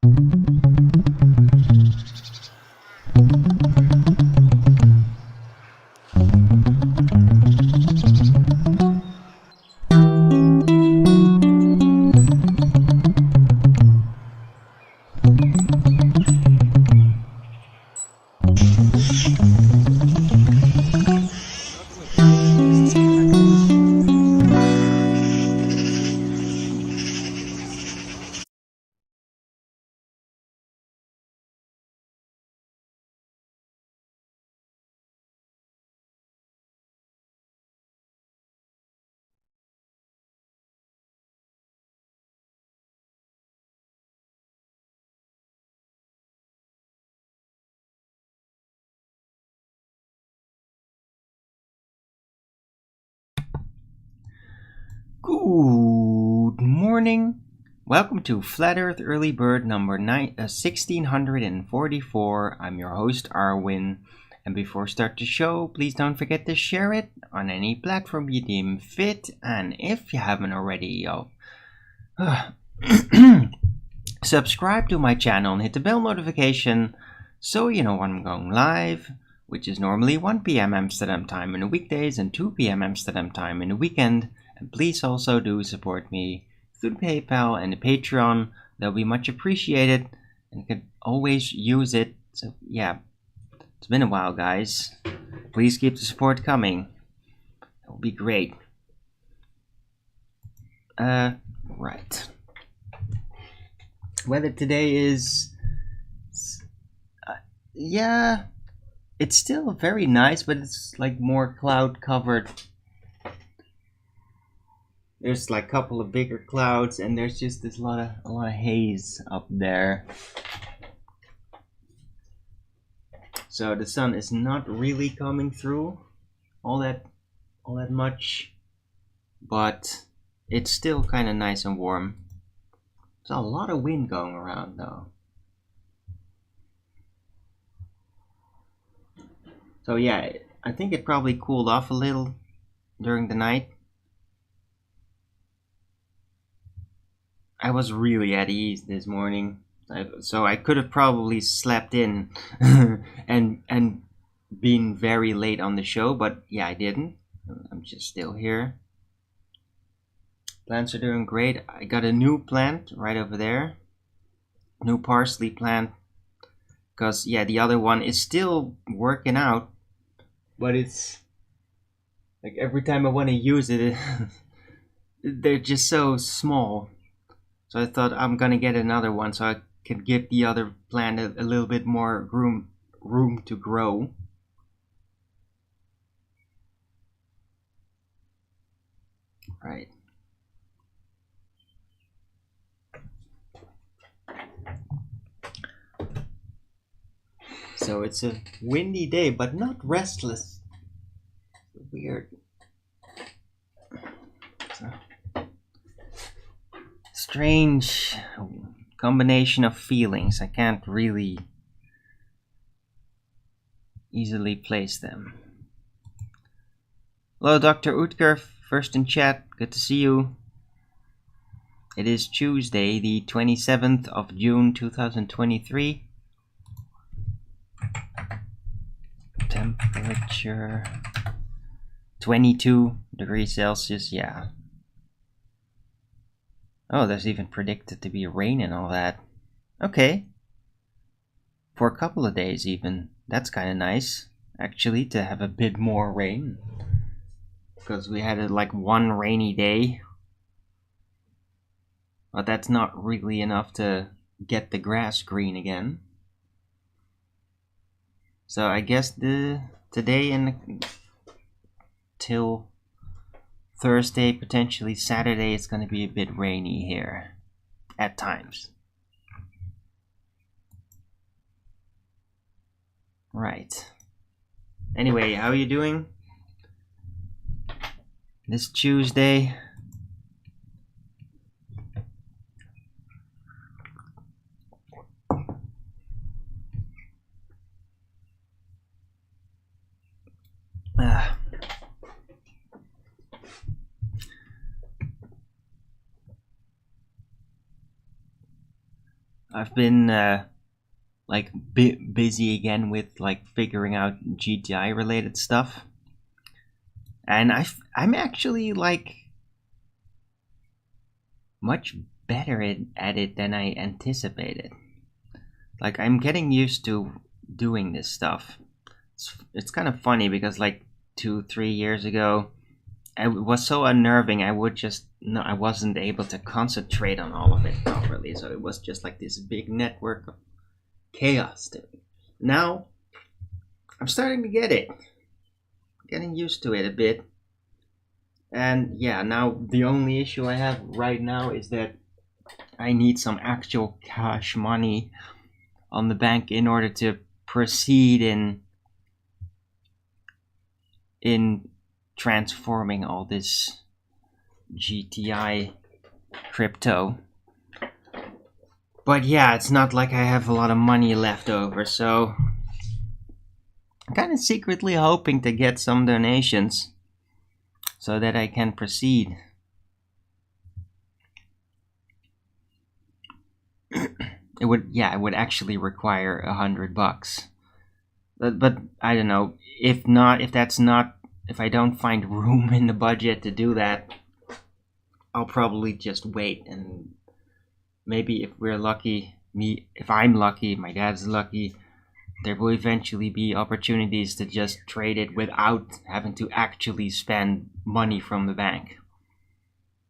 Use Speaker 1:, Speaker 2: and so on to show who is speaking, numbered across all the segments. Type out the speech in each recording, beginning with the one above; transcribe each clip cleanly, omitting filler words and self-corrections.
Speaker 1: Good morning. Welcome to Flat Earth Early Bird number 1644. I'm your host, Arwin. And before we start the show, please don't forget to share it on any platform you deem fit. And if you haven't already, subscribe to my channel and hit the bell notification so you know when I'm going live, which is normally 1 p.m. Amsterdam time in the weekdays and 2 p.m. Amsterdam time in the weekend. And please also do support me through PayPal and the Patreon. That'll be much appreciated, and you can always use it. So yeah, it's been a while, guys. Please keep the support coming. That would be great. Right. Weather today is, yeah, it's still very nice, but it's like more cloud covered. There's like a couple of bigger clouds, and there's just a lot of haze up there. So the sun is not really coming through all that much, but it's still kind of nice and warm. There's a lot of wind going around though. So yeah, I think it probably cooled off a little during the night. I was really at ease this morning, so I could have probably slept in and been very late on the show, but yeah, I didn't. I'm just still here. Plants are doing great. I got a new plant right over there, new parsley plant, because yeah, the other one is still working out, but it's like every time I want to use it, they're just so small. So I thought I'm gonna get another one so I can give the other plant a little bit more room to grow. Right. So it's a windy day, but not restless. Weird. Strange combination of feelings. I can't really easily place them. Hello, Dr. Utker, first in chat. Good to see you. It is Tuesday, the 27th of June, 2023. Temperature 22 degrees Celsius, yeah. Oh, there's even predicted to be rain and all that. Okay. For a couple of days even. That's kind of nice, actually, to have a bit more rain. Because we had like one rainy day. But that's not really enough to get the grass green again. So I guess today and till Thursday, potentially Saturday, it's going to be a bit rainy here at times. Right. Anyway, how are you doing this Tuesday? I've been like busy again with like figuring out GTI related stuff, and I'm actually like much better at it than I anticipated. Like I'm getting used to doing this stuff. It's kind of funny because like 2-3 years ago, it was so unnerving. I would just no, I wasn't able to concentrate on all of it properly. So it was just like this big network of chaos to me. Now I'm starting to get it, getting used to it a bit. And yeah, now the only issue I have right now is that I need some actual cash money on the bank in order to proceed in transforming all this GTI crypto. But yeah, it's not like I have a lot of money left over, so I'm kind of secretly hoping to get some donations so that I can proceed. It would actually require $100. But I don't know. If I don't find room in the budget to do that, I'll probably just wait, and maybe if we're lucky, if I'm lucky, my dad's lucky, there will eventually be opportunities to just trade it without having to actually spend money from the bank.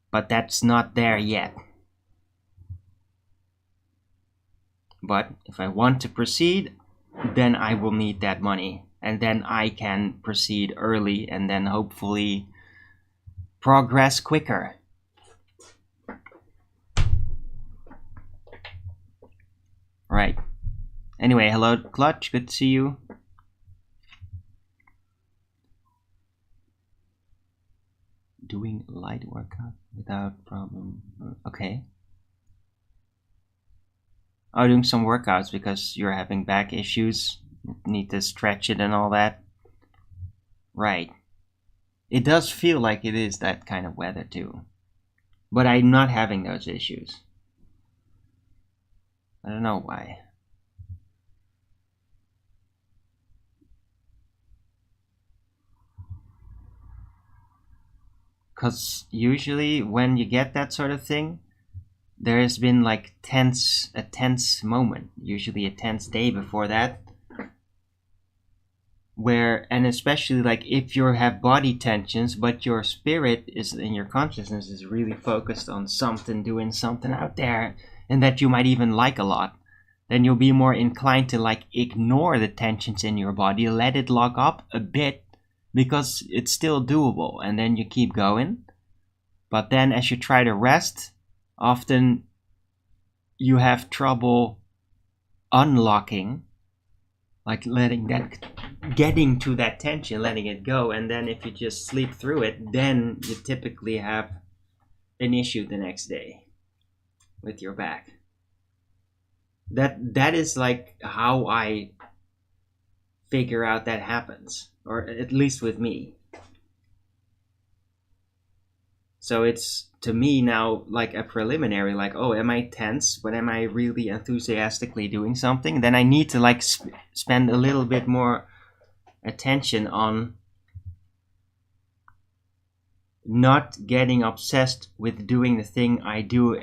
Speaker 1: But that's not there yet. But if I want to proceed, then I will need that money. And then I can proceed early and then hopefully progress quicker. Right. Anyway, hello Clutch, good to see you. Doing light workout without problem. Okay. Oh, doing some workouts because you're having back issues. Need to stretch it and all that. Right. It does feel like it is that kind of weather too. But I'm not having those issues. I don't know why. Because usually when you get that sort of thing, there has been like a tense moment, usually a tense day before that, where, and especially like if you have body tensions but your spirit is in your consciousness is really focused on something, doing something out there, and that you might even like a lot, then you'll be more inclined to like ignore the tensions in your body, let it lock up a bit because it's still doable, and then you keep going. But then as you try to rest, often you have trouble unlocking, like letting that, getting to that tension, letting it go. And then if you just sleep through it, then you typically have an issue the next day with your back. That is like how I figure out that happens, or at least with me. So it's to me now like a preliminary, like, oh, am I tense? But am I really enthusiastically doing something? Then I need to like spend a little bit more attention on not getting obsessed with doing the thing I do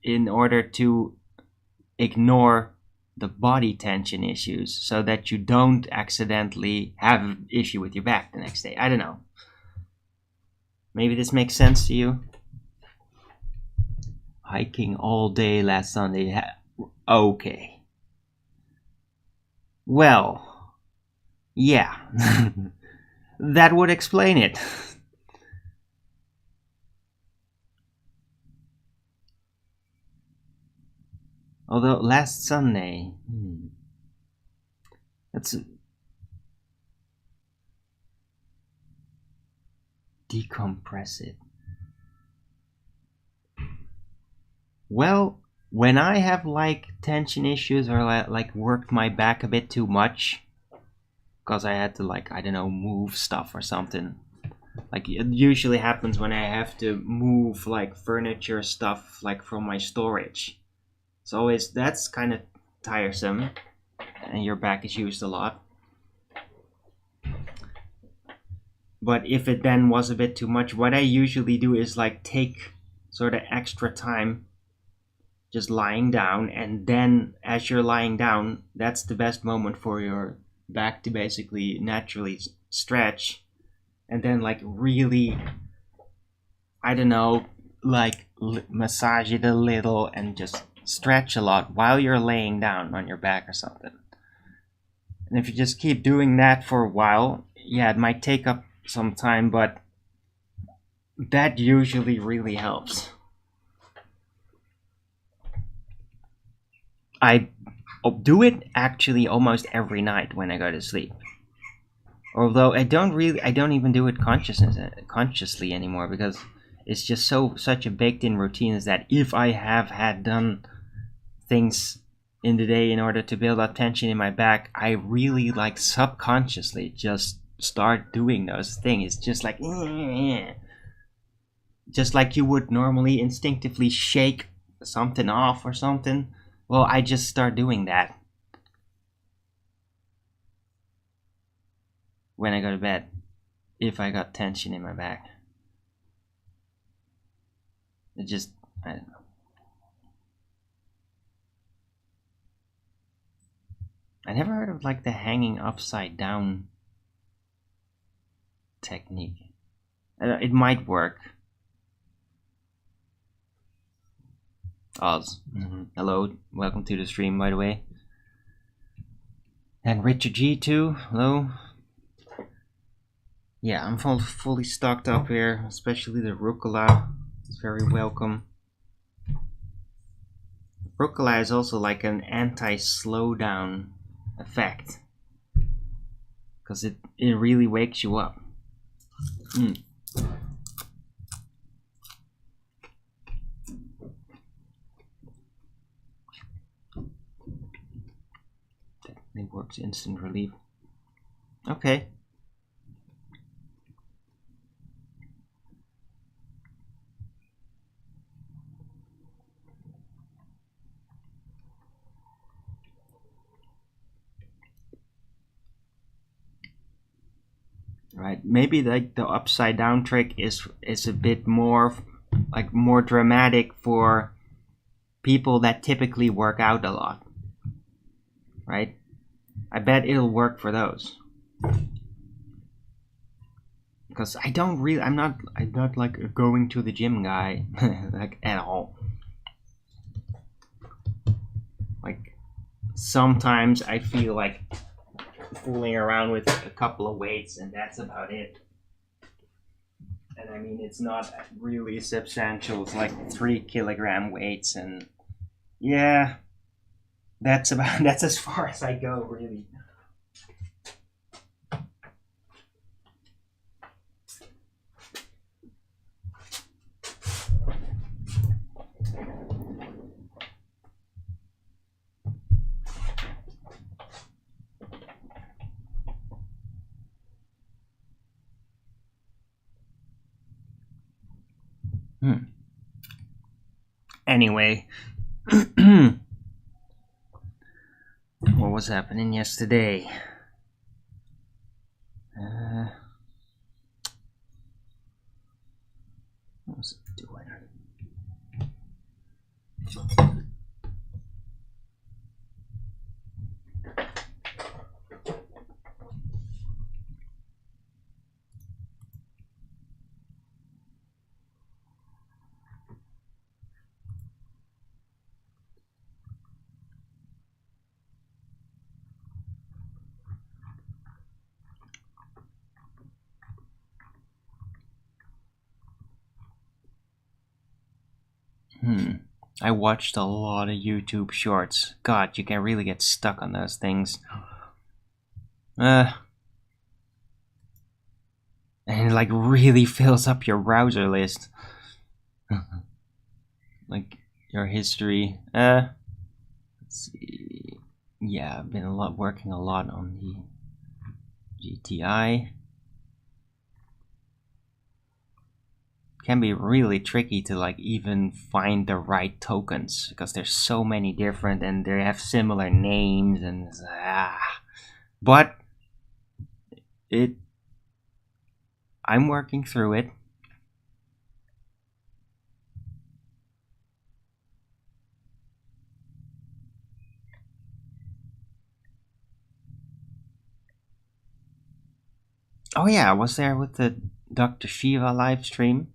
Speaker 1: in order to ignore the body tension issues, so that you don't accidentally have an issue with your back the next day. I don't know. Maybe this makes sense to you. Hiking all day last Sunday. Okay. Well, yeah. That would explain it. Although last Sunday, that's decompress it. Well, when I have like tension issues or like worked my back a bit too much, because I had to like, I don't know, move stuff or something. Like it usually happens when I have to move like furniture stuff like from my storage. So that's kind of tiresome, and your back is used a lot. But if it then was a bit too much, what I usually do is like take sort of extra time just lying down, and then as you're lying down, that's the best moment for your back to basically naturally stretch, and then like really, I don't know, like massage it a little and just stretch a lot while you're laying down on your back or something. And if you just keep doing that for a while, yeah, it might take up some time, but that usually really helps. I do it actually almost every night when I go to sleep. Although I don't even do it consciously anymore, because it's just such a baked-in routine is that if I have had done things in the day in order to build up tension in my back, I really like subconsciously just start doing those things. It's just like you would normally instinctively shake something off or something. Well, I just start doing that when I go to bed if I got tension in my back. It just, I don't know. I never heard of like the hanging upside down technique. It might work. Oz. Hello, welcome to the stream, by the way. And Richard G too, hello. Yeah, I'm fully stocked up here, especially the rucola. It's very welcome. Rucola is also like an anti-slowdown effect, because it really wakes you up. Definitely works instant relief. Okay. Right, maybe like the upside down trick is a bit more like more dramatic for people that typically work out a lot, right? I bet it'll work for those, because I'm not like a going to the gym guy like at all. Like sometimes I feel like fooling around with a couple of weights and that's about it. And I mean, it's not really substantial. It's like 3 kilogram weights, and yeah, that's as far as I go, really. Anyway, what was happening yesterday? What was it doing? I watched a lot of YouTube shorts. God, you can really get stuck on those things. And it like really fills up your browser list. Like your history. Let's see. Yeah, I've been working a lot on the GTI. can be really tricky to like even find the right tokens, because there's so many different and they have similar names and but I'm working through it. Oh yeah, I was there with the Dr. Shiva live stream.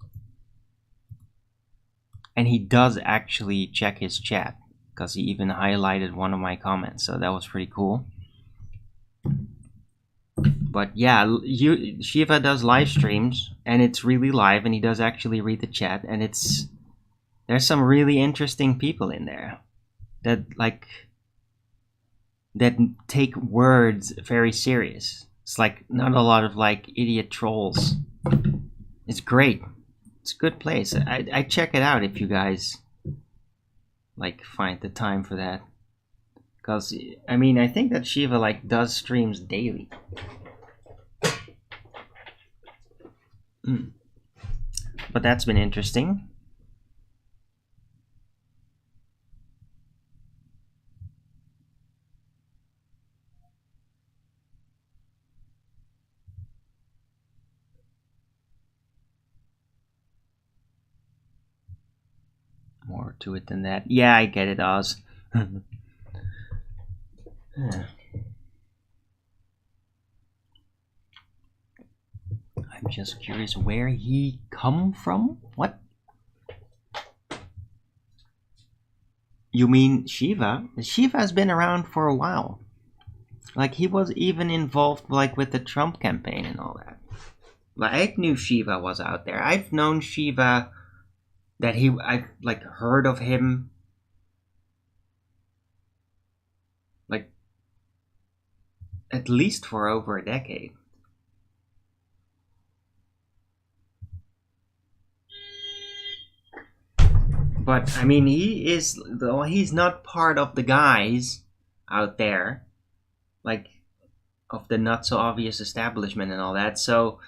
Speaker 1: And he does actually check his chat, because he even highlighted one of my comments, so that was pretty cool. But yeah, Shiva does live streams, and it's really live, and he does actually read the chat, and there's some really interesting people in there that take words very serious. It's like not a lot of like idiot trolls. It's great. It's a good place. I check it out if you guys like find the time for that. Because I mean, I think that Shiva like does streams daily. But that's been interesting. More to it than that. Yeah, I get it, Oz. I'm just curious where he come from? What? You mean Shiva? Shiva has been around for a while. Like, he was even involved like with the Trump campaign and all that. Like, I knew Shiva was out there. I've known Shiva, that I've like heard of him like at least for over a decade. But I mean, he's not part of the guys out there, like of the not so obvious establishment and all that. So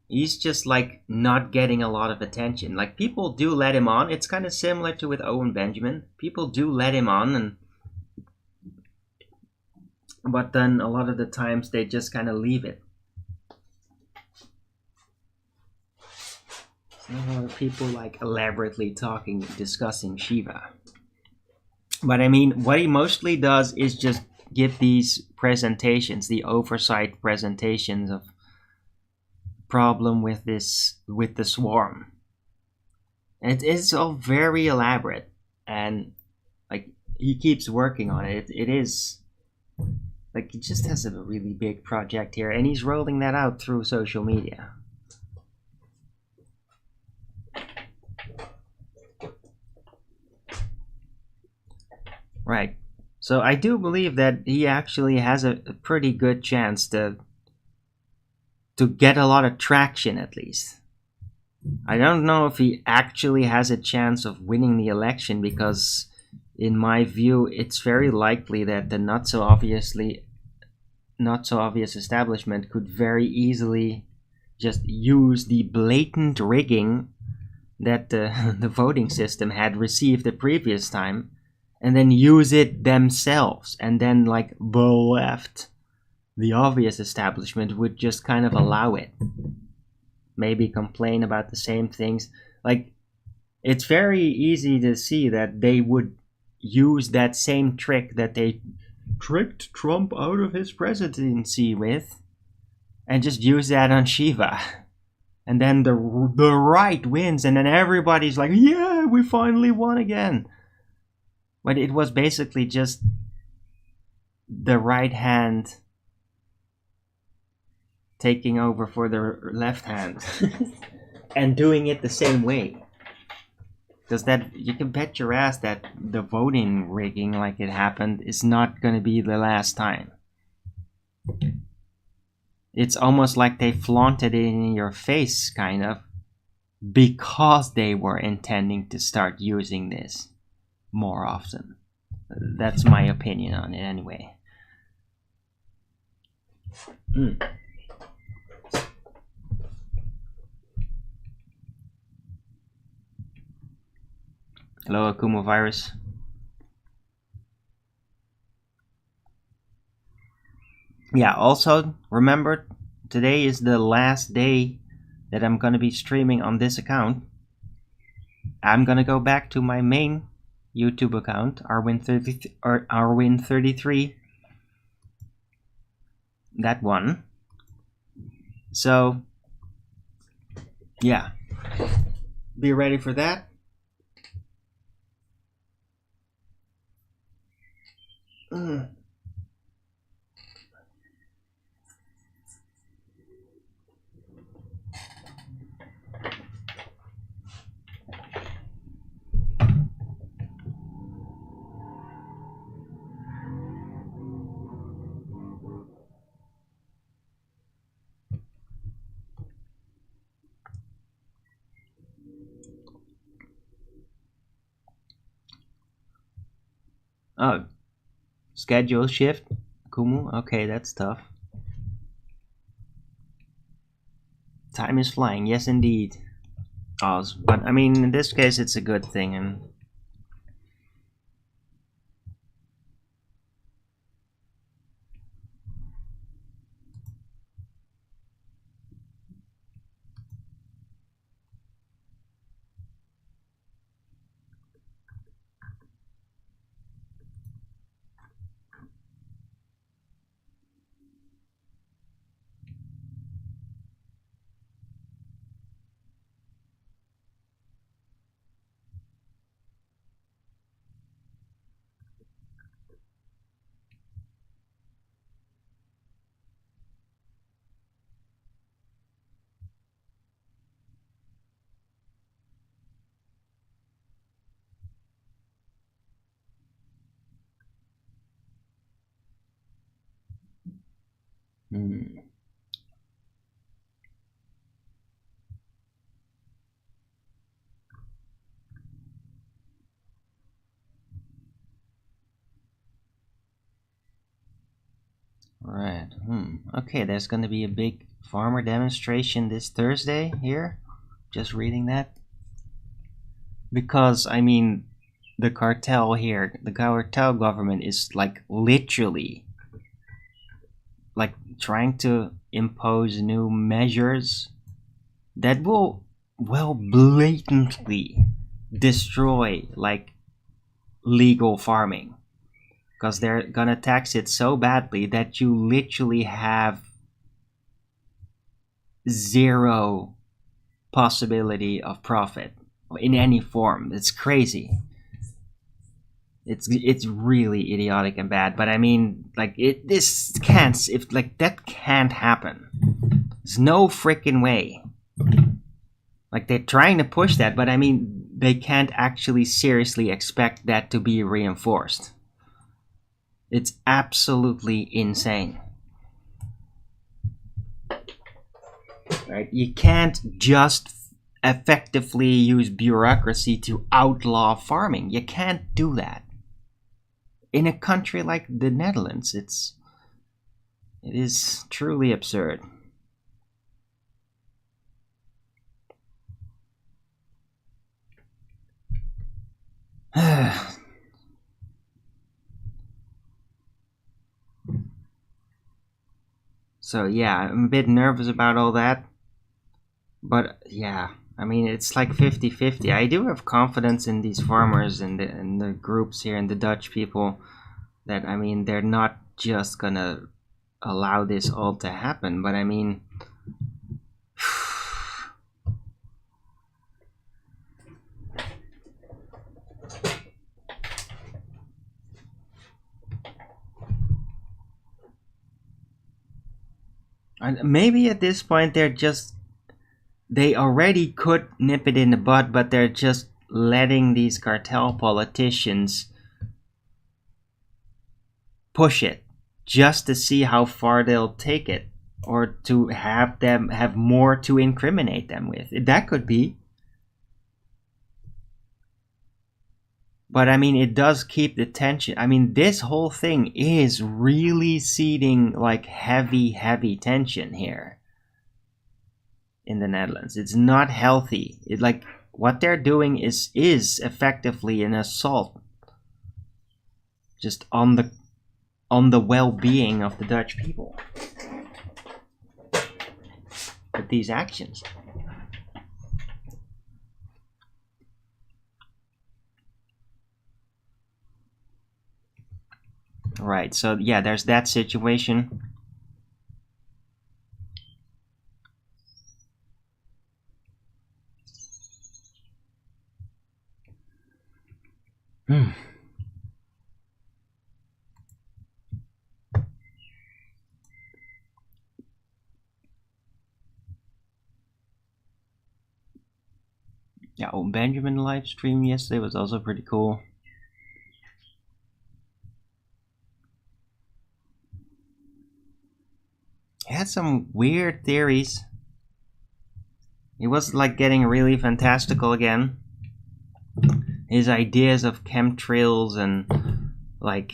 Speaker 1: he's just like not getting a lot of attention. Like, people do let him on. It's kind of similar to with Owen Benjamin. People do let him on, but then a lot of the times they just kind of leave it. So people like elaborately discussing Shiva. But I mean, what he mostly does is just give these presentations, the oversight presentations of problem with the swarm. And it's all very elaborate, and like he keeps working on it. It is like he just has a really big project here, and he's rolling that out through social media. Right. So I do believe that he actually has a pretty good chance to get a lot of traction, at least. I don't know if he actually has a chance of winning the election, because in my view it's very likely that the not so obvious establishment could very easily just use the blatant rigging that the voting system had received the previous time, and then use it themselves, and then like the left, the obvious establishment, would just kind of allow it. Maybe complain about the same things. Like, it's very easy to see that they would use that same trick that they tricked Trump out of his presidency with, and just use that on Shiva. And then the right wins, and then everybody's like, yeah, we finally won again. But it was basically just the right hand taking over for the left hand and doing it the same way. Because that, you can bet your ass that the voting rigging like it happened is not going to be the last time. It's almost like they flaunted it in your face, kind of, because they were intending to start using this more often. That's my opinion on it anyway. Hello, Akumo virus. Yeah, also remember, today is the last day that I'm gonna be streaming on this account. I'm gonna go back to my main YouTube account, Arwin33, that one. So yeah, be ready for that. Oh, schedule shift, Kumu. Okay, that's tough. Time is flying. Yes, indeed. Oz, but I mean, in this case, it's a good thing, and right. Okay, there's gonna be a big farmer demonstration this Thursday here. Just reading that. Because, I mean, the cartel here, the cartel government is like literally like trying to impose new measures that will, well, blatantly destroy like legal farming, because they're gonna tax it so badly that you literally have zero possibility of profit in any form. It's crazy. It's really idiotic and bad. But I mean, like this can't, if like that can't happen. There's no freaking way. Like they're trying to push that, but I mean, they can't actually seriously expect that to be reinforced. It's absolutely insane. Right? You can't just effectively use bureaucracy to outlaw farming. You can't do that. In a country like the Netherlands, it is truly absurd. So yeah, I'm a bit nervous about all that. But yeah, I mean, it's like 50-50. I do have confidence in these farmers and the groups here and the Dutch people that, I mean, they're not just gonna allow this all to happen. But I mean, maybe at this point they already could nip it in the bud, but they're just letting these cartel politicians push it just to see how far they'll take it, or to have them have more to incriminate them with. That could be. But I mean, it does keep the tension. I mean, this whole thing is really seeding like heavy tension here in the Netherlands. It's not healthy. It like what they're doing is effectively an assault just on the well-being of the Dutch people with these actions. Right, so yeah, there's that situation. Yeah, Benjamin live stream yesterday was also pretty cool. He had some weird theories. He was like getting really fantastical again. His ideas of chemtrails and like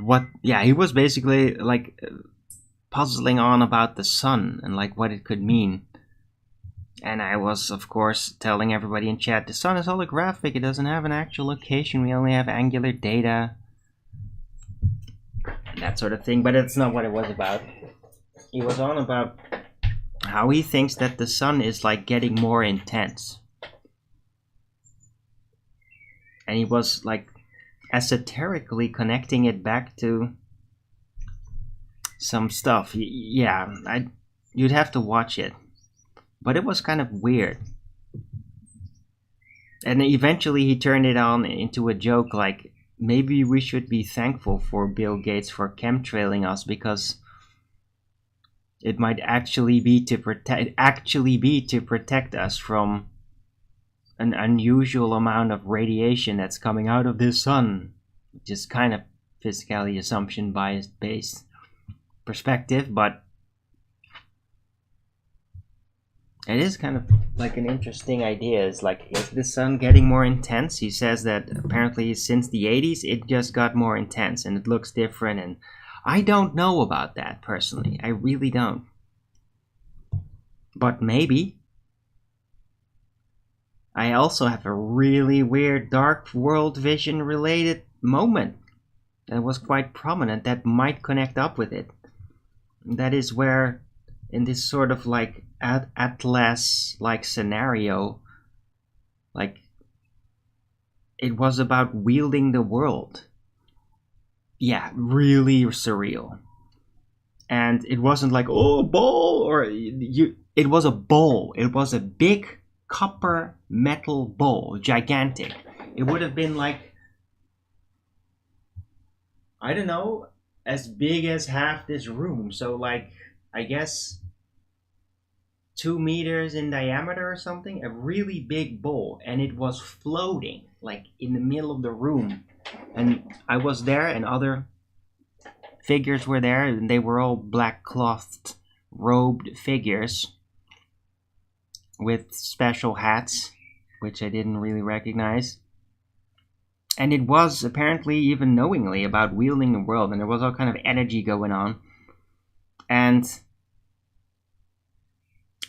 Speaker 1: what, yeah, he was basically like puzzling on about the sun and like what it could mean. And I was, of course, telling everybody in chat, the sun is holographic, it doesn't have an actual location, we only have angular data. That sort of thing, but it's not what it was about. He was on about how he thinks that the sun is like getting more intense. And he was like esoterically connecting it back to some stuff. Yeah, you'd have to watch it. But it was kind of weird. And eventually he turned it on into a joke like, maybe we should be thankful for Bill Gates for chemtrailing us because it might actually be to protect us from an unusual amount of radiation that's coming out of the sun. Which is kind of physically assumption bias based perspective, but it is kind of like an interesting idea. It's like, is the sun getting more intense? He says that apparently since the 80s, it just got more intense and it looks different. And I don't know about that personally. I really don't. But maybe. I also have a really weird dark world vision related moment that was quite prominent that might connect up with it. That is where in this sort of like Atlas like scenario, like it was about wielding the world. Yeah, really surreal. And it wasn't like, oh, a ball, or it was a bowl. It was a big copper metal bowl, gigantic. It would have been like, I don't know, as big as half this room. So like, I guess 2 meters in diameter or something, a really big bowl, and it was floating like in the middle of the room. And I was there and other figures were there, and they were all black clothed robed figures with special hats, which I didn't really recognize. And it was apparently even knowingly about wielding the world, and there was all kind of energy going on. And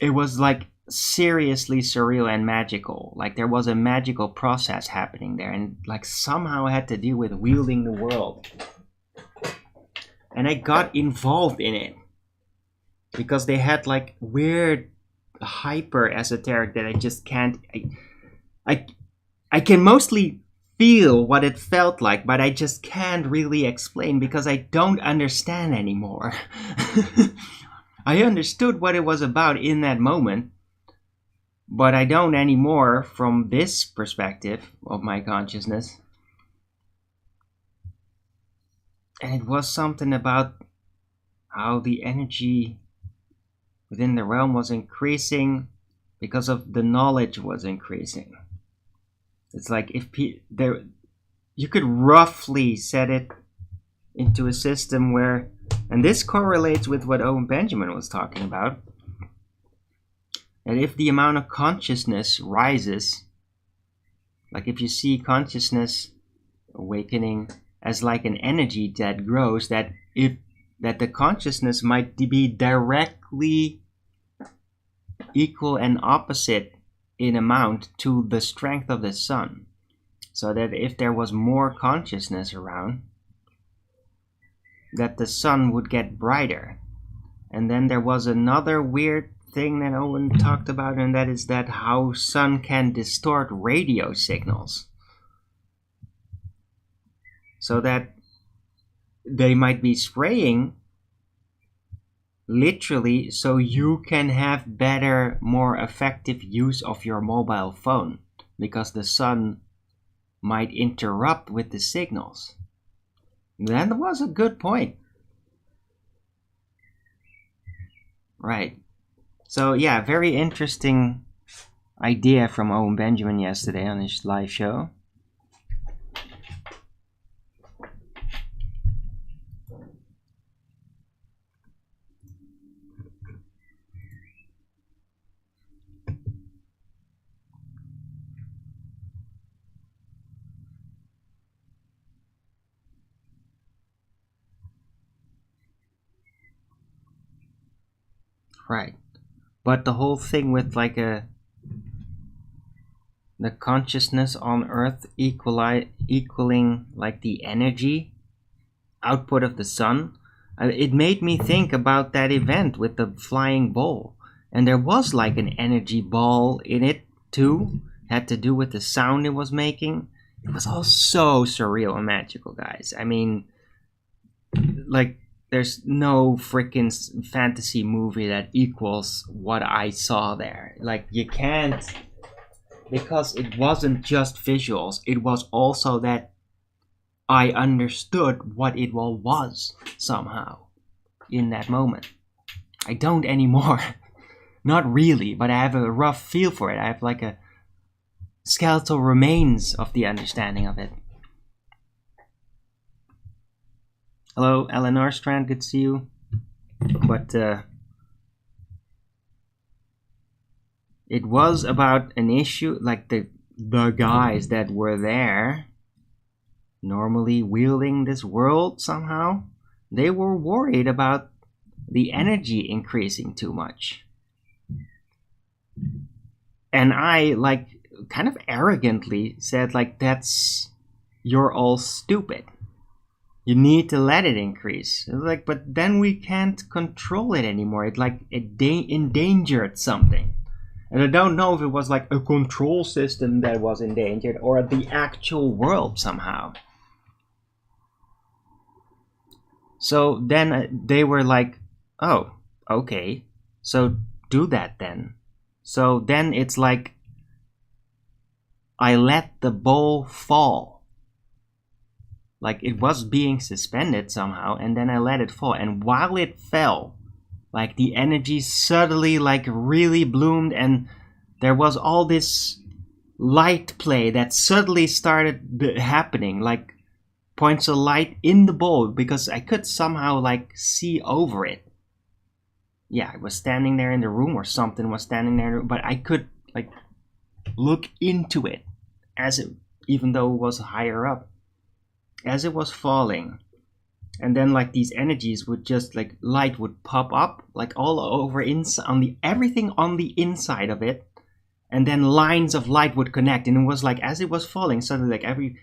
Speaker 1: it was like seriously surreal and magical. Like there was a magical process happening there, and like somehow it had to do with wielding the world. And I got involved in it because they had like weird hyper esoteric that I just can't. I can mostly feel what it felt like, but I just can't really explain because I don't understand anymore. I understood what it was about in that moment, but I don't anymore from this perspective of my consciousness. And it was something about how the energy within the realm was increasing because of the knowledge was increasing. It's like if you could roughly set it into a system where, and this correlates with what Owen Benjamin was talking about, that if the amount of consciousness rises, like if you see consciousness awakening as like an energy that grows, that the consciousness might be directly equal and opposite in amount to the strength of the sun. So that if there was more consciousness around, that the sun would get brighter. And then there was another weird thing that Owen talked about, and that is that how sun can distort radio signals. So that they might be spraying literally so you can have better, more effective use of your mobile phone, because the sun might interrupt with the signals. That was a good point. Right. So yeah, very interesting idea from Owen Benjamin yesterday on his live show. Right. But the whole thing with like the consciousness on Earth equaling like the energy output of the sun, it made me think about that event with the flying ball. And there was like an energy ball in it too. Had to do with the sound it was making. It was all so surreal and magical, guys. I mean, like, there's no freaking fantasy movie that equals what I saw there. Like, you can't, because it wasn't just visuals, it was also that I understood what it all was somehow in that moment. I don't anymore. Not really, but I have a rough feel for it. I have like a skeletal remains of the understanding of it. Hello, Eleanor Strand, good to see you. But it was about an issue, like the guys that were there, normally wielding this world somehow, they were worried about the energy increasing too much. And I, like, kind of arrogantly said, like, you're all stupid. You need to let it increase. Like, but then we can't control it anymore. It endangered something. And I don't know if it was like a control system that was endangered or the actual world somehow. So then they were like, oh, okay, so do that then. So then it's like I let the ball fall. Like, it was being suspended somehow, and then I let it fall. And while it fell, like, the energy suddenly, like, really bloomed, and there was all this light play that suddenly started happening, like points of light in the bowl, because I could somehow, like, see over it. Yeah, I was standing there in the room, or something was standing there, but I could, like, look into it, even though it was higher up. As it was falling, and then like these energies would just, like, light would pop up like all over everything on the inside of it, and then lines of light would connect, and it was like as it was falling suddenly, like, every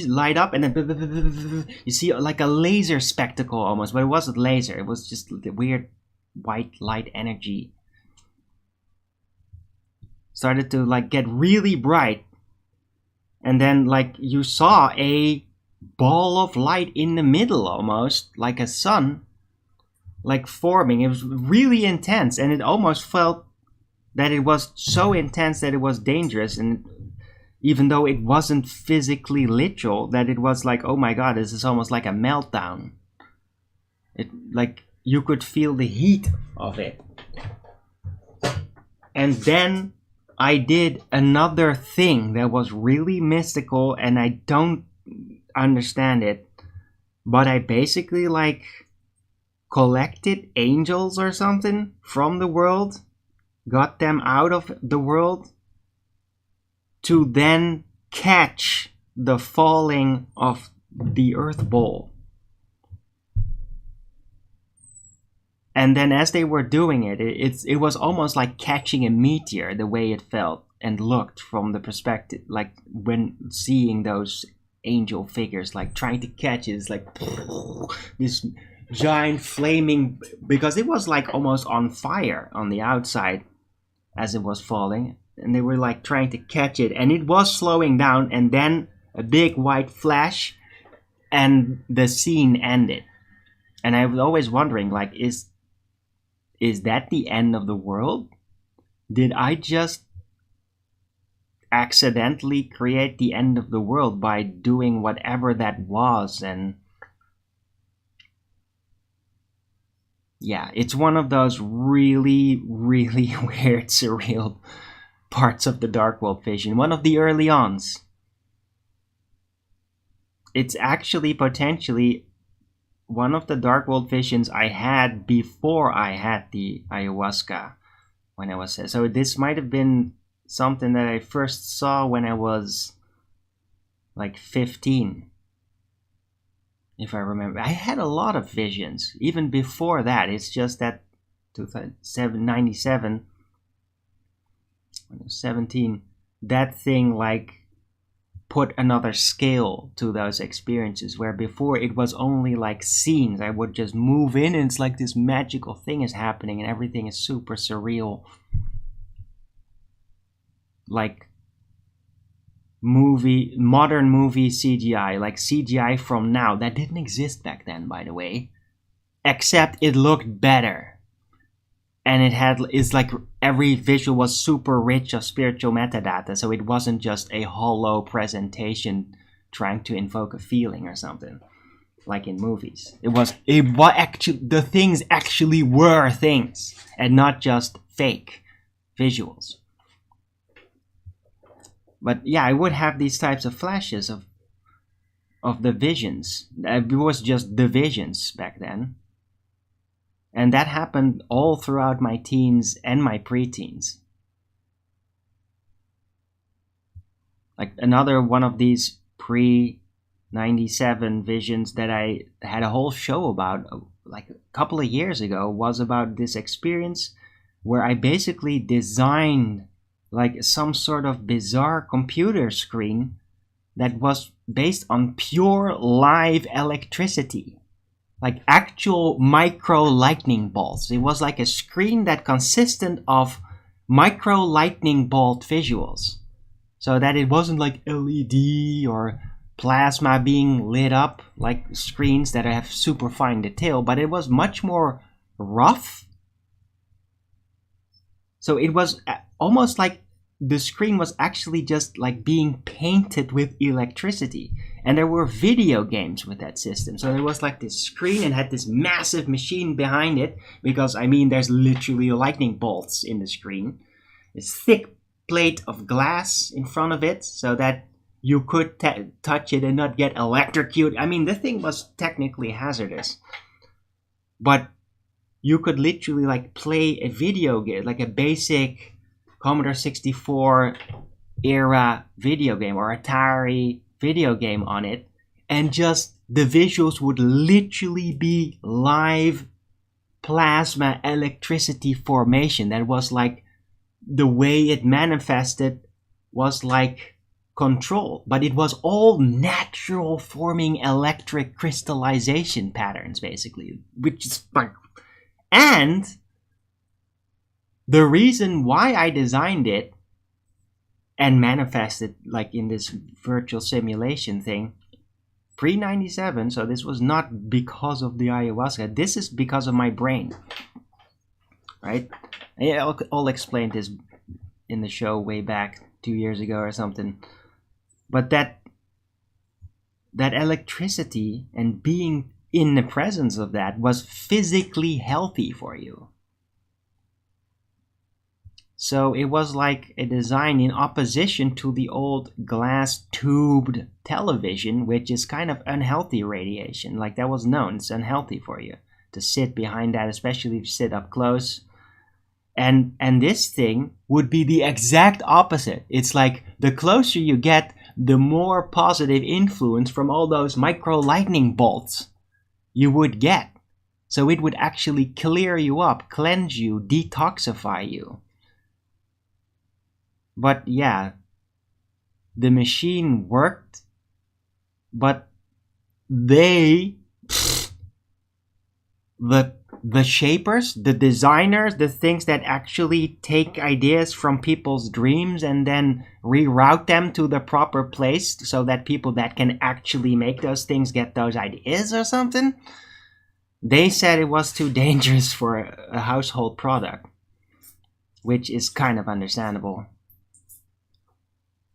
Speaker 1: light up, and then you see like a laser spectacle almost, but it wasn't laser, it was just the weird white light energy started to, like, get really bright, and then, like, you saw a ball of light in the middle, almost like a sun, like, forming. It was really intense, and it almost felt that it was so intense that it was dangerous, and even though it wasn't physically literal, that it was like, oh my god, this is almost like a meltdown. It, like, you could feel the heat of it. And then I did another thing that was really mystical, and I don't understand it, but I basically, like, collected angels or something from the world, got them out of the world to then catch the falling of the earth ball. And then as they were doing it, it was almost like catching a meteor, the way it felt. and looked from the perspective, like when seeing those angel figures, like trying to catch it. It's like this giant flaming, because it was like almost on fire on the outside as it was falling, and they were like trying to catch it, and it was slowing down, and then a big white flash and the scene ended. And I was always wondering, like, is that the end of the world? Did I just accidentally create the end of the world by doing whatever that was? And yeah, it's one of those really, really weird, surreal parts of the Dark World vision. One of the early ons. It's actually potentially one of the Dark World visions I had before I had the ayahuasca when I was. So this might have been something that I first saw when I was like 15. If I remember, I had a lot of visions even before that. It's just that 97, when I was 17, that thing like put another scale to those experiences, where before it was only like scenes. I would just move in and it's like this magical thing is happening and everything is super surreal. Like modern movie CGI, like CGI from now, that didn't exist back then, by the way, except it looked better, and it's like every visual was super rich of spiritual metadata, so it wasn't just a hollow presentation trying to invoke a feeling or something like in movies. It was actually, the things actually were things and not just fake visuals. But yeah, I would have these types of flashes of the visions. It was just the visions back then. And that happened all throughout my teens and my preteens. Like another one of these pre-97 visions that I had a whole show about like a couple of years ago was about this experience where I basically designed like some sort of bizarre computer screen that was based on pure live electricity. Like actual micro lightning bolts. It was like a screen that consisted of micro lightning bolt visuals. So that it wasn't like LED or plasma being lit up like screens that have super fine detail, but it was much more rough. So it was almost like the screen was actually just like being painted with electricity. And there were video games with that system. So there was like this screen and had this massive machine behind it, because I mean there's literally lightning bolts in the screen. This thick plate of glass in front of it so that you could touch it and not get electrocuted. I mean, the thing was technically hazardous, but you could literally like play a video game, like a basic Commodore 64 era video game or Atari video game on it, and just the visuals would literally be live plasma electricity formation. That was like the way it manifested was like control, but it was all natural forming electric crystallization patterns basically, which is like, and the reason why I designed it and manifested like in this virtual simulation thing pre-97, so this was not because of the ayahuasca, this is because of my brain, right? I'll explain this in the show way back 2 years ago or something, but that electricity and being in the presence of that was physically healthy for you. So it was like a design in opposition to the old glass tubed television, which is kind of unhealthy radiation. Like that was known, it's unhealthy for you to sit behind that, especially if you sit up close. And this thing would be the exact opposite. It's like the closer you get, the more positive influence from all those micro lightning bolts you would get. So it would actually clear you up, cleanse you, detoxify you. But yeah, the machine worked, but they, the shapers, the designers, the things that actually take ideas from people's dreams and then reroute them to the proper place so that people that can actually make those things get those ideas or something, they said it was too dangerous for a household product, which is kind of understandable.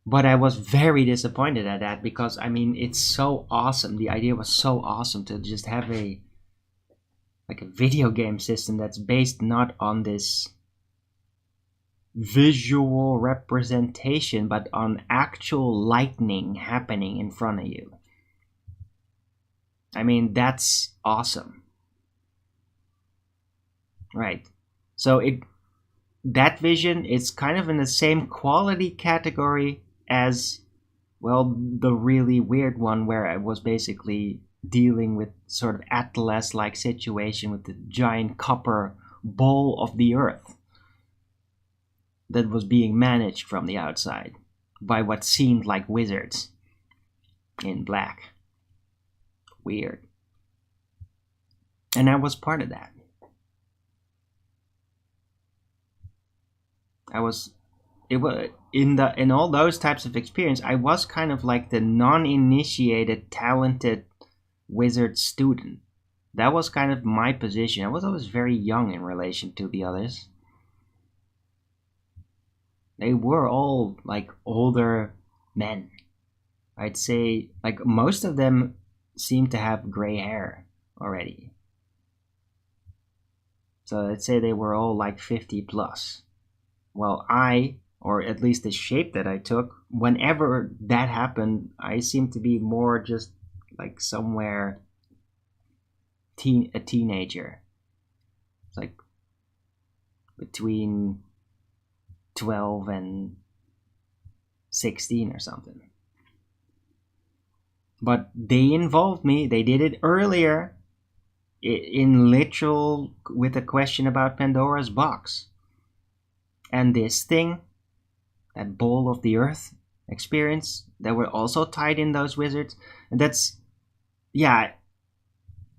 Speaker 1: But I was very disappointed at that because, I mean, it's so awesome. The idea was so awesome to just have a video game system that's based not on this visual representation, but on actual lightning happening in front of you. I mean, that's awesome. Right. So that vision is kind of in the same quality category as, well, the really weird one where I was basically dealing with sort of Atlas-like situation with the giant copper bowl of the earth that was being managed from the outside by what seemed like wizards in black. Weird. And I was part of that. It was in all those types of experience, I was kind of like the non-initiated, talented wizard student. That was kind of my position. I was always very young in relation to the others. They were all like older men. I'd say like most of them seemed to have gray hair already. So I'd say they were all like 50 plus. Well, or at least the shape that I took, whenever that happened, I seemed to be more just like somewhere a teenager. It's like between 12 and 16 or something. But they involved me. They did it earlier in literal with a question about Pandora's box. And this thing, that bowl of the earth experience, that were also tied in those wizards. And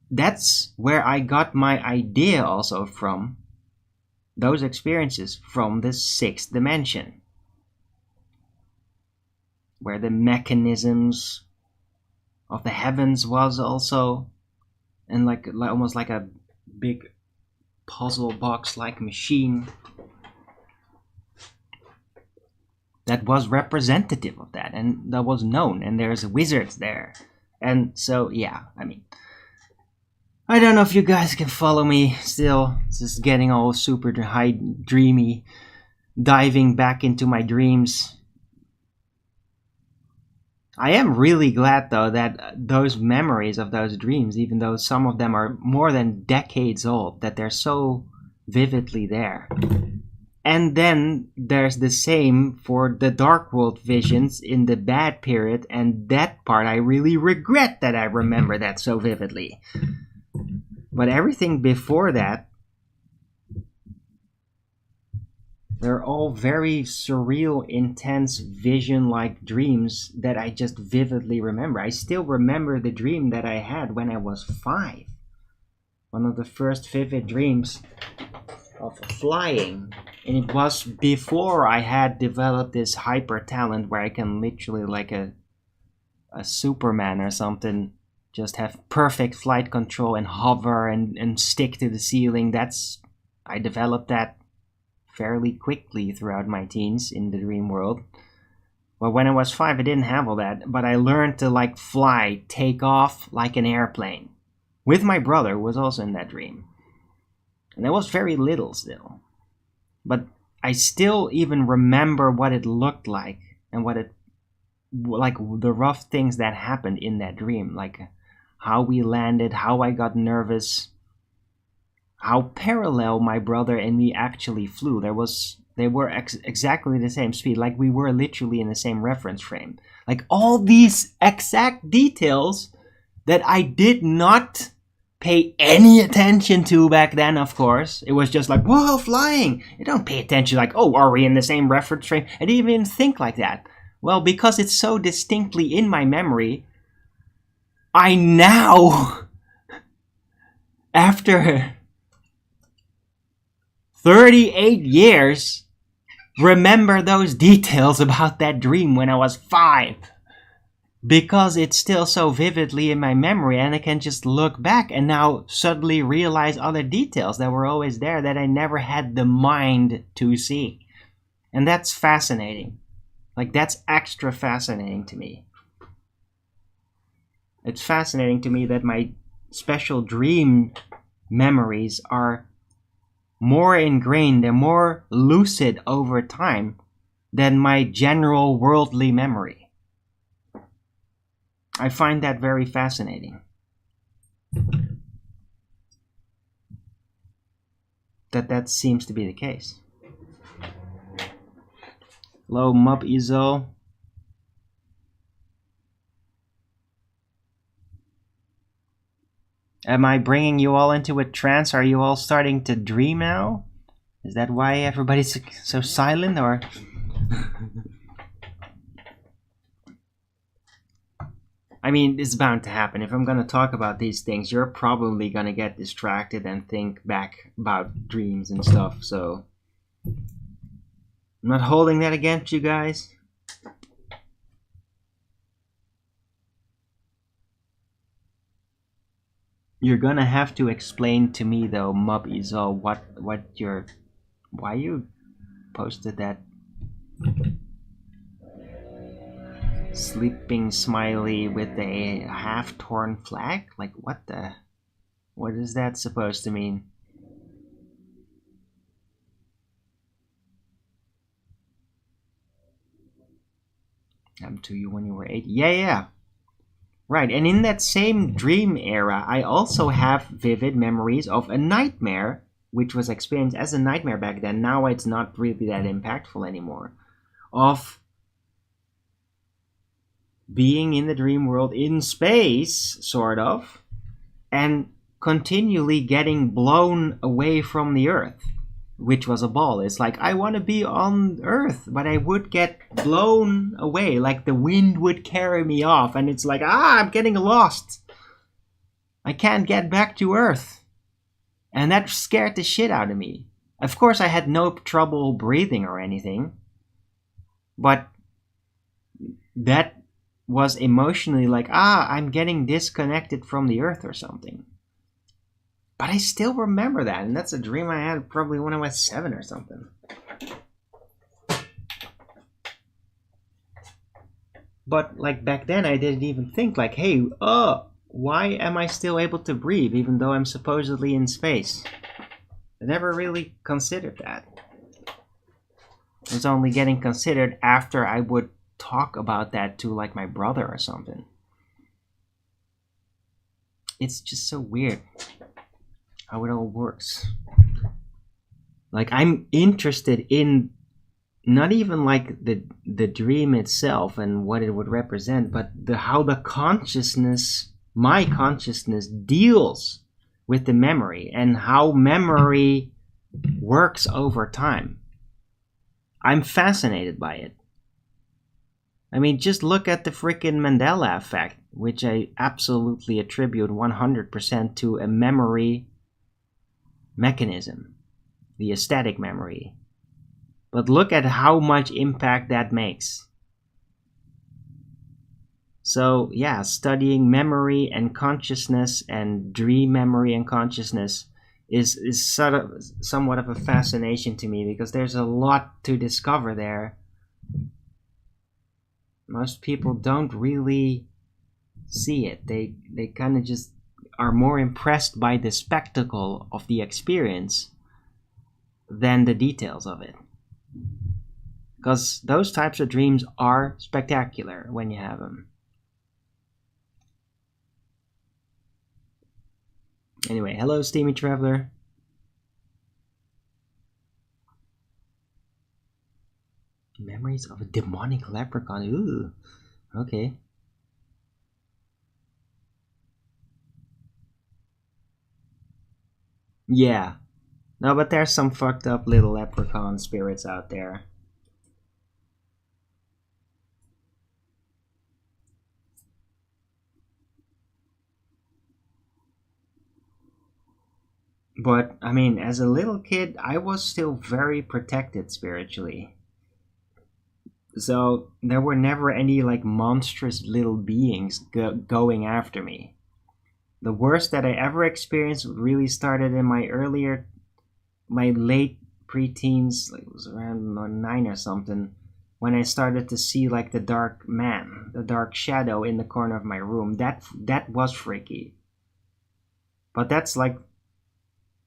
Speaker 1: that's where I got my idea also from. Those experiences from the 6th dimension. Where the mechanisms of the heavens was also, and like almost like a big puzzle box like machine that was representative of that, and that was known, and there's wizards there. And so yeah, I mean, I don't know if you guys can follow me still. It's just getting all super high dreamy, diving back into my dreams. I am really glad though that those memories of those dreams, even though some of them are more than decades old, that they're so vividly there. And then there's the same for the Dark World visions in the bad period, and that part I really regret that I remember that so vividly. But everything before that, they're all very surreal, intense, vision-like dreams that I just vividly remember. I still remember the dream that I had when I was 5. One of the first vivid dreams of flying. And it was before I had developed this hyper talent where I can literally, like a Superman or something, just have perfect flight control and hover and stick to the ceiling. I developed that fairly quickly throughout my teens in the dream world. But when I was 5, I didn't have all that, but I learned to like fly, take off like an airplane. With my brother, who was also in that dream. And I was very little still. But I still even remember what it looked like and like the rough things that happened in that dream. Like how we landed, how I got nervous, how parallel my brother and me actually flew. They were exactly the same speed, like we were literally in the same reference frame. Like all these exact details that I did not pay any attention to back then, of course. It was just like, whoa, flying. You don't pay attention like, oh, are we in the same reference frame? I didn't even think like that. Well, because it's so distinctly in my memory, I now, after 38 years, remember those details about that dream when I was 5. Because it's still so vividly in my memory, and I can just look back and now suddenly realize other details that were always there that I never had the mind to see. And that's fascinating. Like, that's extra fascinating to me. It's fascinating to me that my special dream memories are more ingrained and more lucid over time than my general worldly memory. I find that very fascinating. That seems to be the case. Hello, Mub Izo. Am I bringing you all into a trance? Are you all starting to dream now? Is that why everybody's so silent, or? I mean, it's bound to happen. If I'm going to talk about these things, you're probably going to get distracted and think back about dreams and stuff, so I'm not holding that against you guys. You're going to have to explain to me, though, Mub Izol, why you posted that sleeping smiley with a half-torn flag? Like, what is that supposed to mean? Happened to you when you were 8? Yeah. Right, and in that same dream era, I also have vivid memories of a nightmare, which was experienced as a nightmare back then. Now it's not really that impactful anymore. Of being in the dream world in space, sort of, and continually getting blown away from the Earth, which was a ball. It's like, I want to be on Earth, but I would get blown away, like the wind would carry me off, and it's like, I'm getting lost. I can't get back to Earth. And that scared the shit out of me. Of course, I had no trouble breathing or anything, but that was emotionally like, I'm getting disconnected from the Earth or something. But I still remember that, and that's a dream I had probably when I was 7 or something. But like back then, I didn't even think like, hey, why am I still able to breathe even though I'm supposedly in space? I never really considered that. It was only getting considered after I would talk about that to like my brother or something. It's just so weird how it all works. Like, I'm interested in not even like the dream itself and what it would represent, but how the consciousness, my consciousness, deals with the memory and how memory works over time. I'm fascinated by it. I mean, just look at the freaking Mandela effect, which I absolutely attribute 100% to a memory mechanism, the aesthetic memory. But look at how much impact that makes. So yeah, studying memory and consciousness and dream memory and consciousness is somewhat of a fascination to me, because there's a lot to discover there. Most people don't really see it. They kind of just are more impressed by the spectacle of the experience than the details of it. Because those types of dreams are spectacular when you have them. Anyway, hello, Steamy Traveler. Memories of a demonic leprechaun. Ooh, okay. Yeah. No, but there's some fucked up little leprechaun spirits out there. But, I mean, as a little kid, I was still very protected spiritually. So, there were never any, like, monstrous little beings going after me. The worst that I ever experienced really started in my late preteens, like it was around 9 or something, when I started to see like the dark man, the dark shadow in the corner of my room. That was freaky. But that's like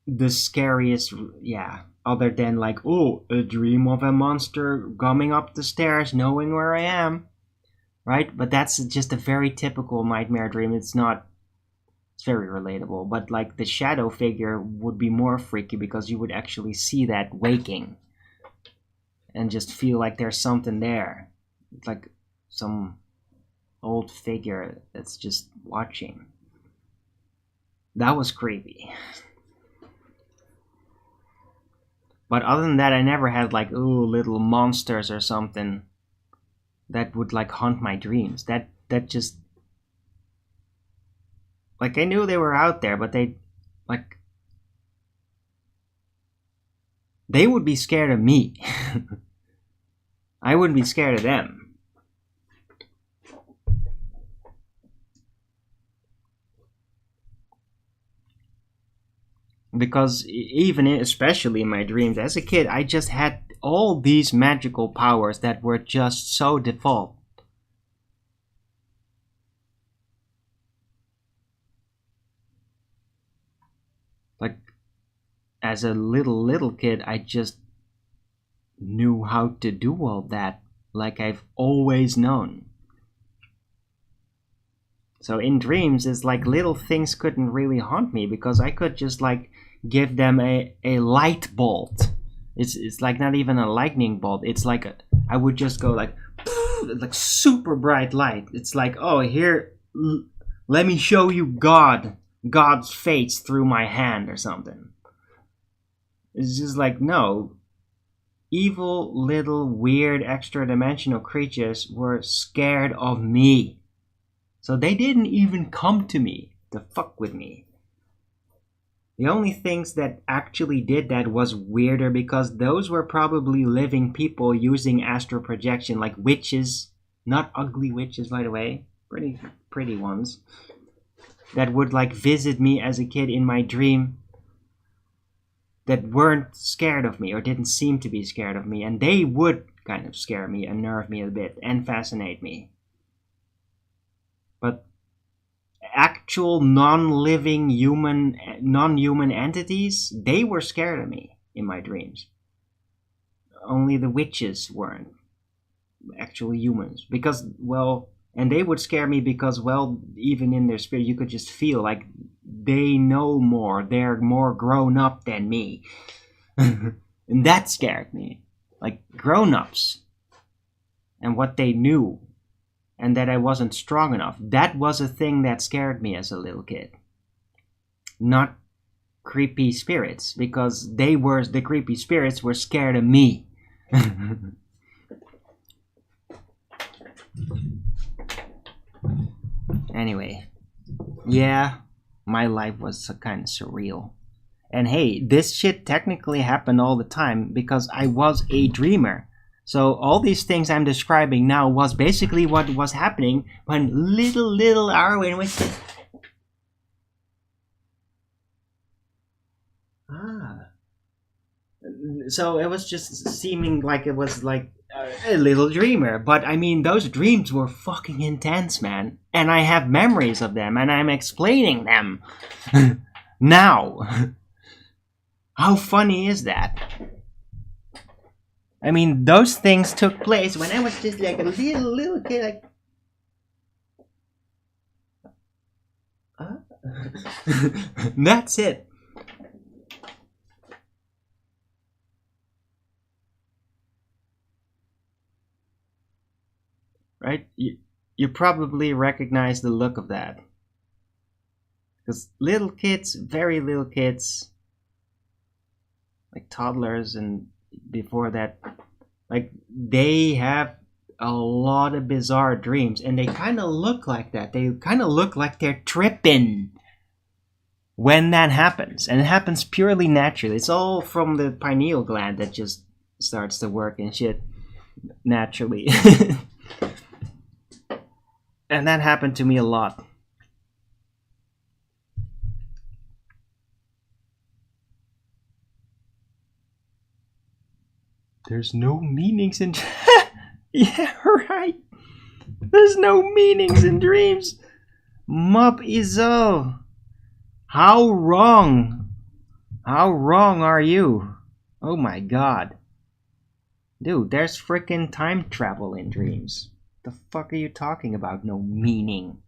Speaker 1: the scariest, yeah. Other than like, oh, a dream of a monster coming up the stairs, knowing where I am, right? But that's just a very typical nightmare dream. It's very relatable. But like the shadow figure would be more freaky because you would actually see that waking and just feel like there's something there. It's like some old figure that's just watching. That was creepy. But other than that, I never had like, ooh, little monsters or something that would like haunt my dreams. That just like I knew they were out there, but like they would be scared of me. I wouldn't be scared of them. Because even especially in my dreams as a kid, I just had all these magical powers that were just so default. Like as a little kid, I just knew how to do all that, like I've always known. So in dreams, it's like little things couldn't really haunt me because I could just like give them a light bolt. It's like not even a lightning bolt. It's like I would just go like like super bright light. It's like, oh, here, let me show you God's face through my hand or something. It's just like, no, evil little weird extra dimensional creatures were scared of me. So they didn't even come to me to fuck with me. The only things that actually did that was weirder because those were probably living people using astral projection, like witches, not ugly witches, by the way, pretty ones, that would like visit me as a kid in my dream that weren't scared of me or didn't seem to be scared of me, and they would kind of scare me, unnerve me a bit, and fascinate me. But actual non-living non-human entities, they were scared of me in my dreams. Only the witches weren't actually humans because, well, and they would scare me because, well, even in their spirit you could just feel like they know more, they're more grown up than me. And that scared me, like grown-ups and what they knew, and that I wasn't strong enough. That was a thing that scared me as a little kid. Not creepy spirits, because the creepy spirits were scared of me. Anyway, yeah, my life was kind of surreal. And hey, this shit technically happened all the time because I was a dreamer. So all these things I'm describing now was basically what was happening when little Arwen was. Ah. So it was just seeming like it was like a little dreamer. But I mean, those dreams were fucking intense, man. And I have memories of them, and I'm explaining them now. How funny is that? I mean, those things took place when I was just like a little kid, like. That's it. Right? You probably recognize the look of that. Because little kids, very little kids, like toddlers, and before that, like they have a lot of bizarre dreams, and they kind of look like that. They kind of look like they're tripping when that happens, and it happens purely naturally. It's all from the pineal gland that just starts to work and shit naturally. And that happened to me a lot. There's no meanings in... Yeah, right. There's no meanings in dreams. Mup Izo. How wrong? How wrong are you? Oh my god. Dude, there's freaking time travel in dreams. The fuck are you talking about? No meaning.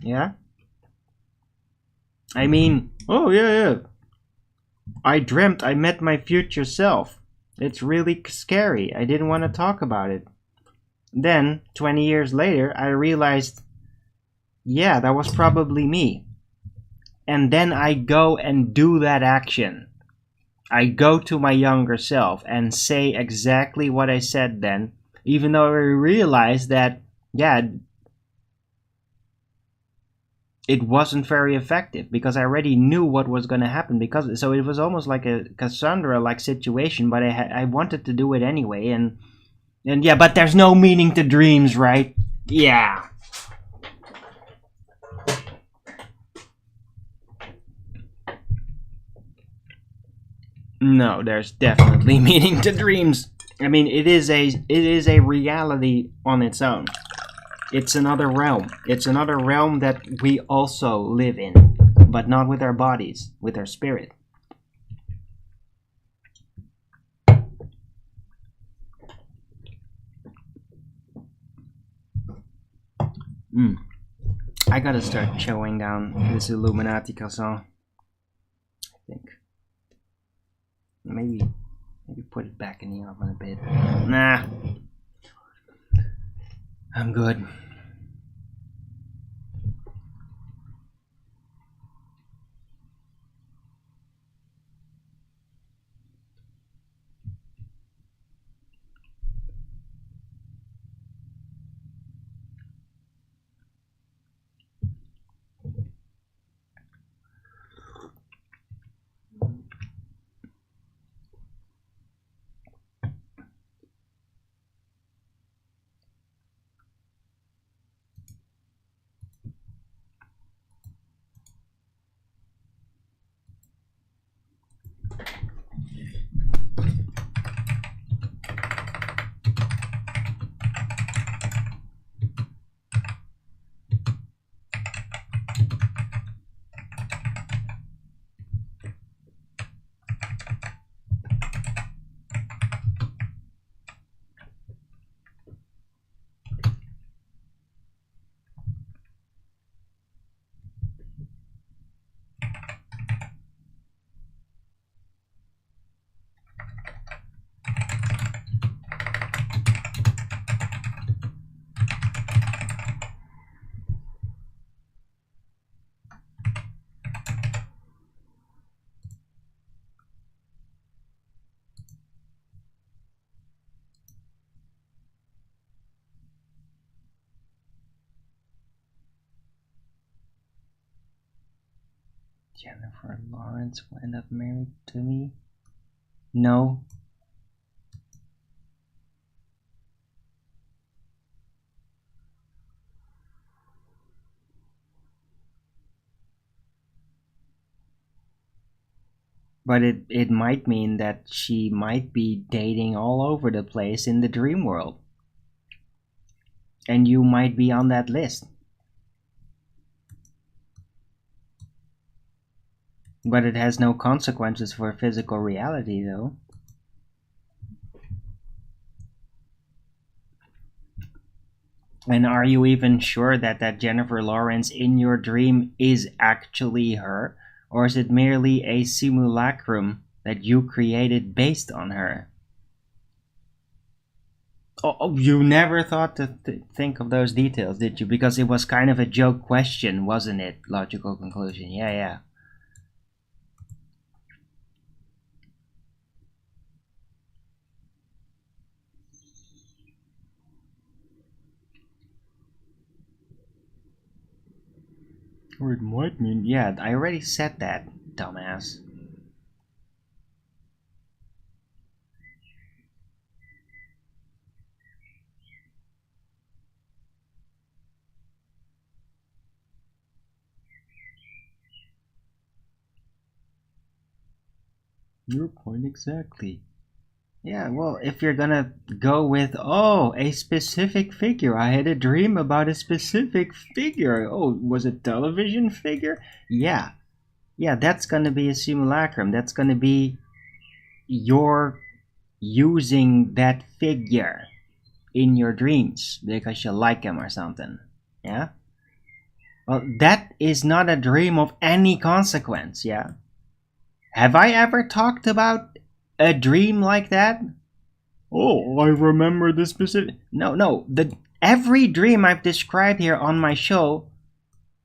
Speaker 1: Yeah? I mean, oh yeah. I dreamt I met my future self. It's really scary. I didn't want to talk about it. Then, 20 years later, I realized, yeah, that was probably me. And then I go and do that action. I go to my younger self and say exactly what I said then, even though I realized that, yeah, it wasn't very effective because I already knew what was going to happen. So it was almost like a Cassandra-like situation, but I wanted to do it anyway. And yeah, but there's no meaning to dreams, right? Yeah. No, there's definitely meaning to dreams. I mean, it is a reality on its own. It's another realm. It's another realm that we also live in, but not with our bodies, with our spirit. I gotta start chowing down this Illuminati croissant. I think. Maybe put it back in the oven a bit. Nah. I'm good. Jennifer Lawrence will end up married to me? No. But it might mean that she might be dating all over the place in the dream world. And you might be on that list. But it has no consequences for physical reality, though. And are you even sure that Jennifer Lawrence in your dream is actually her? Or is it merely a simulacrum that you created based on her? Oh, you never thought to think of those details, did you? Because it was kind of a joke question, wasn't it? Logical conclusion. Yeah, yeah. Or it might mean... Yeah, I already said that, dumbass. Your point exactly. Yeah, well, if you're gonna go with, oh, a specific figure. I had a dream about a specific figure. Oh, was it television figure? Yeah. Yeah, that's gonna be a simulacrum. That's gonna be your using that figure in your dreams because you like him or something. Yeah? Well, that is not a dream of any consequence, yeah? Have I ever talked about a dream like that? Oh, I remember the specific. No. Every dream I've described here on my show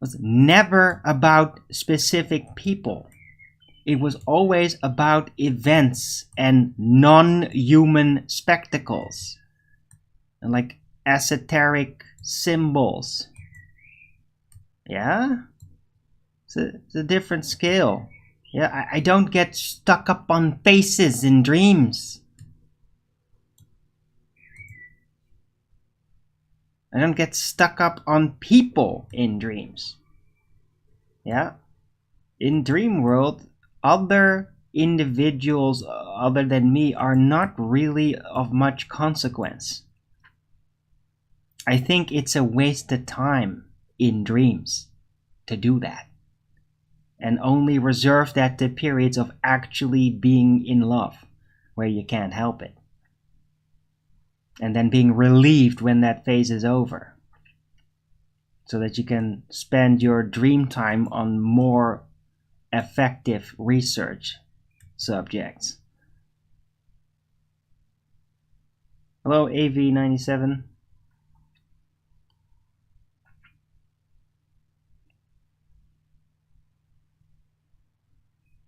Speaker 1: was never about specific people. It was always about events and non-human spectacles, and like esoteric symbols. Yeah, it's a different scale. Yeah, I don't get stuck up on faces in dreams. I don't get stuck up on people in dreams. Yeah, in dream world, other individuals other than me are not really of much consequence. I think it's a waste of time in dreams to do that, and only reserve that to periods of actually being in love where you can't help it, and then being relieved when that phase is over, so that you can spend your dream time on more effective research subjects. Hello, AV97.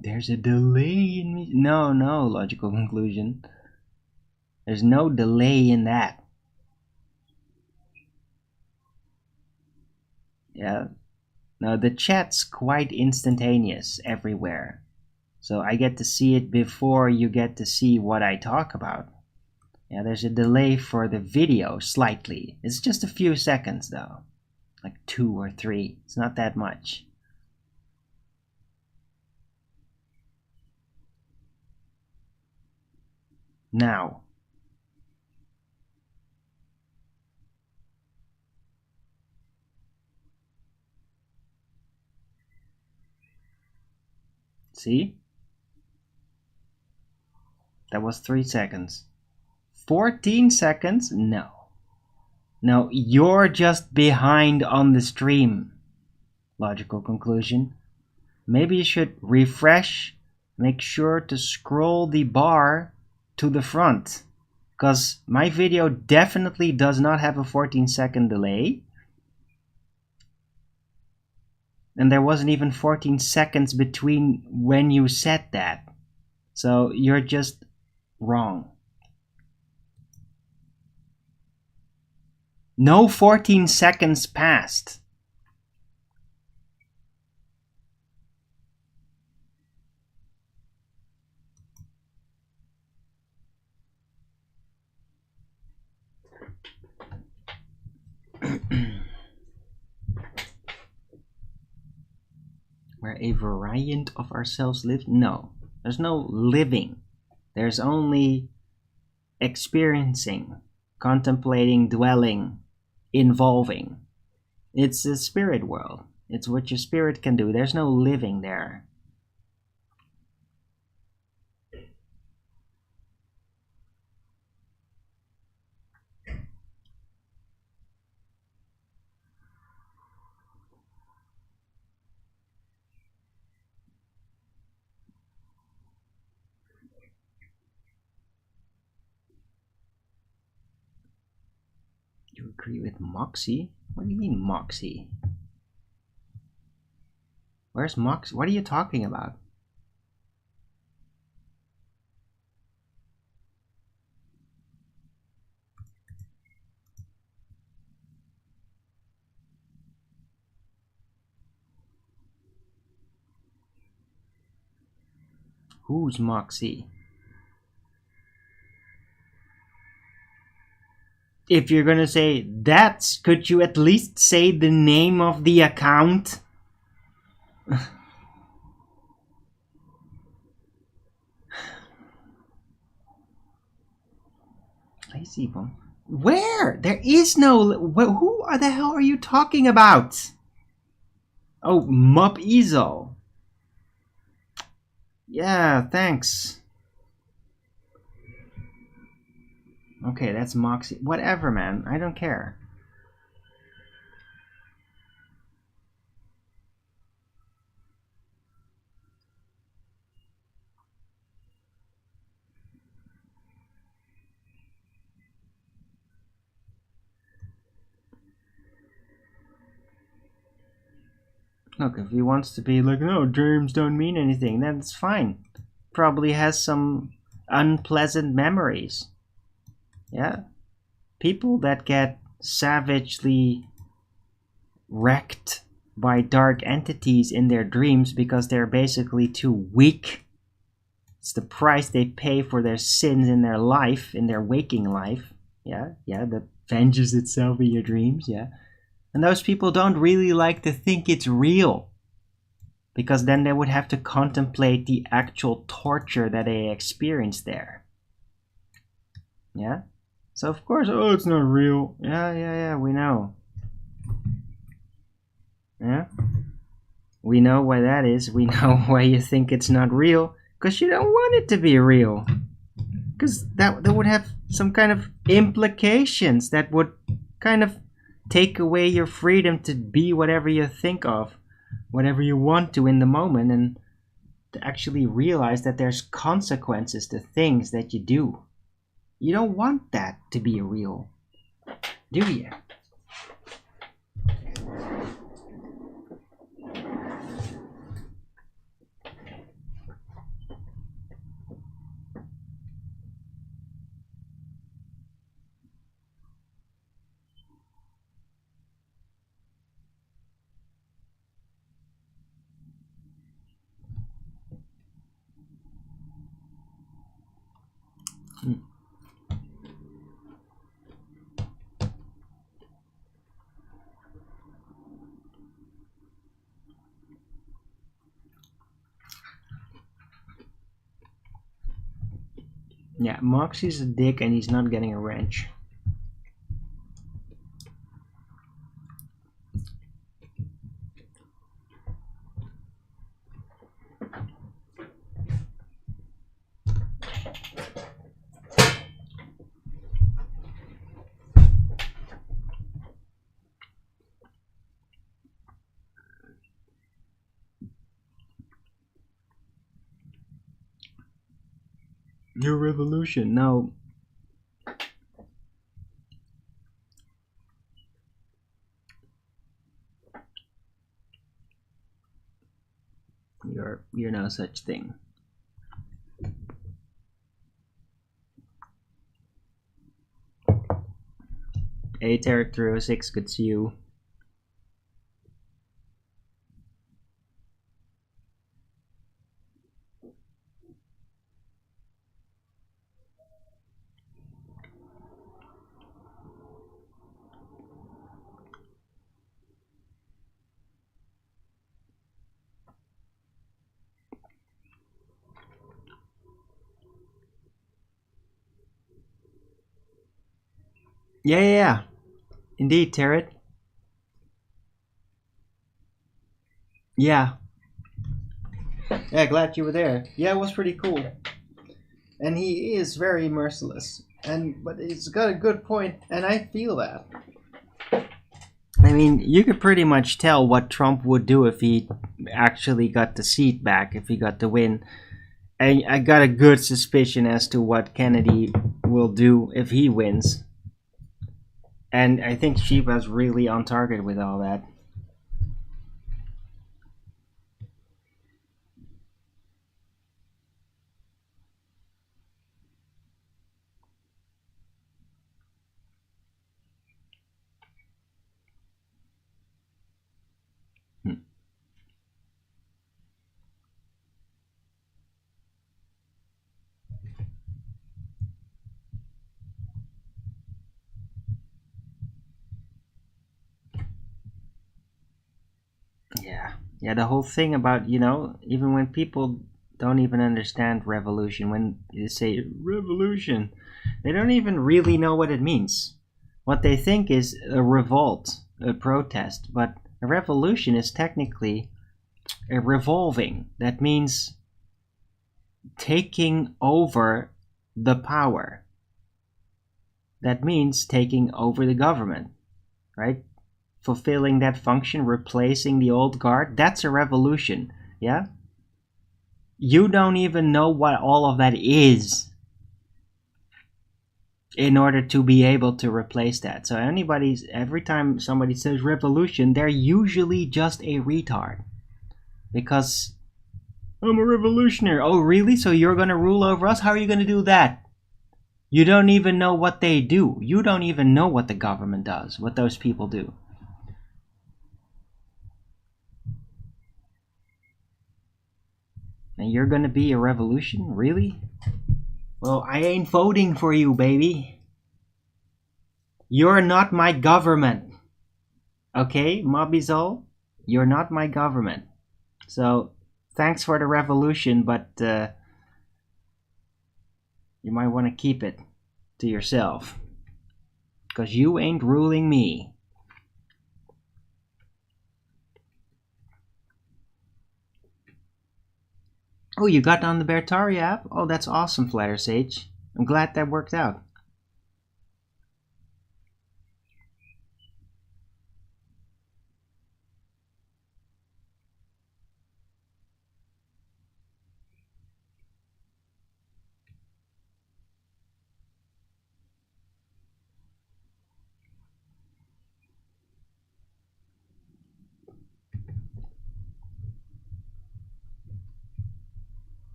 Speaker 1: There's a delay in me. No, logical conclusion. There's no delay in that. Yeah. No, the chat's quite instantaneous everywhere. So I get to see it before you get to see what I talk about. Yeah, there's a delay for the video slightly. It's just a few seconds though. Like 2 or 3. It's not that much. Now. See? That was 3 seconds. 14 seconds? No. No, you're just behind on the stream. Logical conclusion. Maybe you should refresh. Make sure to scroll the bar to the front. Because my video definitely does not have a 14-second delay. And there wasn't even 14 seconds between when you said that. So you're just wrong. No 14 seconds passed. Where a variant of ourselves lives? No. There's no living. There's only experiencing, contemplating, dwelling, involving. It's a spirit world. It's what your spirit can do. There's no living there. agree with Moxie? What do you mean, Moxie? Where's Moxie? What are you talking about? Who's Moxie? If you're gonna say that, could you at least say the name of the account? Lazy bum. Where? There is no. Who the hell are you talking about? Oh, Mup Easel. Yeah, thanks. Okay, that's Moxie. Whatever, man. I don't care. Look, if he wants to be like, no, dreams don't mean anything, that's fine. Probably has some unpleasant memories. Yeah? People that get savagely wrecked by dark entities in their dreams because they're basically too weak. It's the price they pay for their sins in their life, in their waking life. Yeah, that venges itself in your dreams, yeah. And those people don't really like to think it's real, because then they would have to contemplate the actual torture that they experience there. Yeah? So of course, oh, it's not real. Yeah, we know. Yeah? We know why that is. We know why you think it's not real, because you don't want it to be real. Because that would have some kind of implications that would kind of take away your freedom to be whatever you think of, whatever you want to in the moment, and to actually realize that there's consequences to things that you do. You don't want that to be real, do you? Yeah, Moxie's a dick and he's not getting a wrench. Your revolution, no. You're no such thing. Hey, Tarek 306, good to see you. Yeah. Indeed, Tarot. Yeah, glad you were there. Yeah, it was pretty cool. And he is very merciless. But he's got a good point, and I feel that. I mean, you could pretty much tell what Trump would do if he actually got the seat back, if he got the win. And I got a good suspicion as to what Kennedy will do if he wins. And I think Shiva's really on target with all that. Yeah, the whole thing about, even when people don't even understand revolution, when you say revolution, they don't even really know what it means. What they think is a revolt, a protest, but a revolution is technically a revolving. That means taking over the power. That means taking over the government, right? Fulfilling that function, replacing the old guard, that's a revolution. Yeah, you don't even know what all of that is in order to be able to replace that. So every time somebody says revolution, they're usually just a retard, because I'm a revolutionary. Oh really? So you're going to rule over us? How are you going to do that? You don't even know what they do. You don't even know what the government does, what those people do. And you're gonna be a revolution? Really? Well, I ain't voting for you, baby. You're not my government. Okay, Mobizol? You're not my government. So, thanks for the revolution, but you might want to keep it to yourself. Because you ain't ruling me. Oh, you got on the Bertari app? Oh, that's awesome, Flatter Sage. I'm glad that worked out.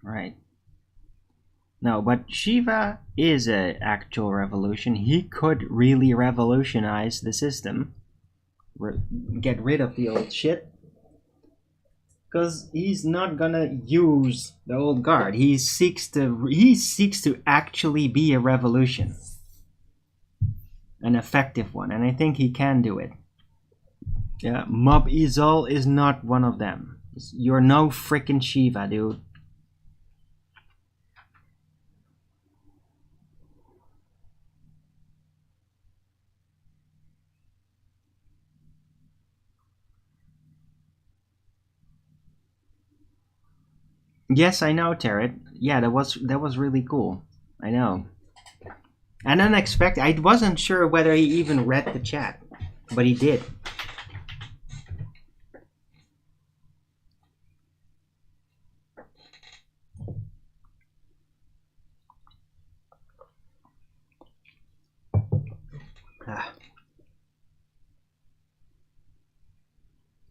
Speaker 1: Right. No, but Shiva is an actual revolution. He could really revolutionize the system. Get rid of the old shit. Because he's not gonna use the old guard. He seeks to actually be a revolution. An effective one. And I think he can do it. Yeah, Mob Izol is not one of them. You're no freaking Shiva, dude. Yes, I know, Tarot. Yeah, that was really cool. I know. And unexpected. I wasn't sure whether he even read the chat, but he did.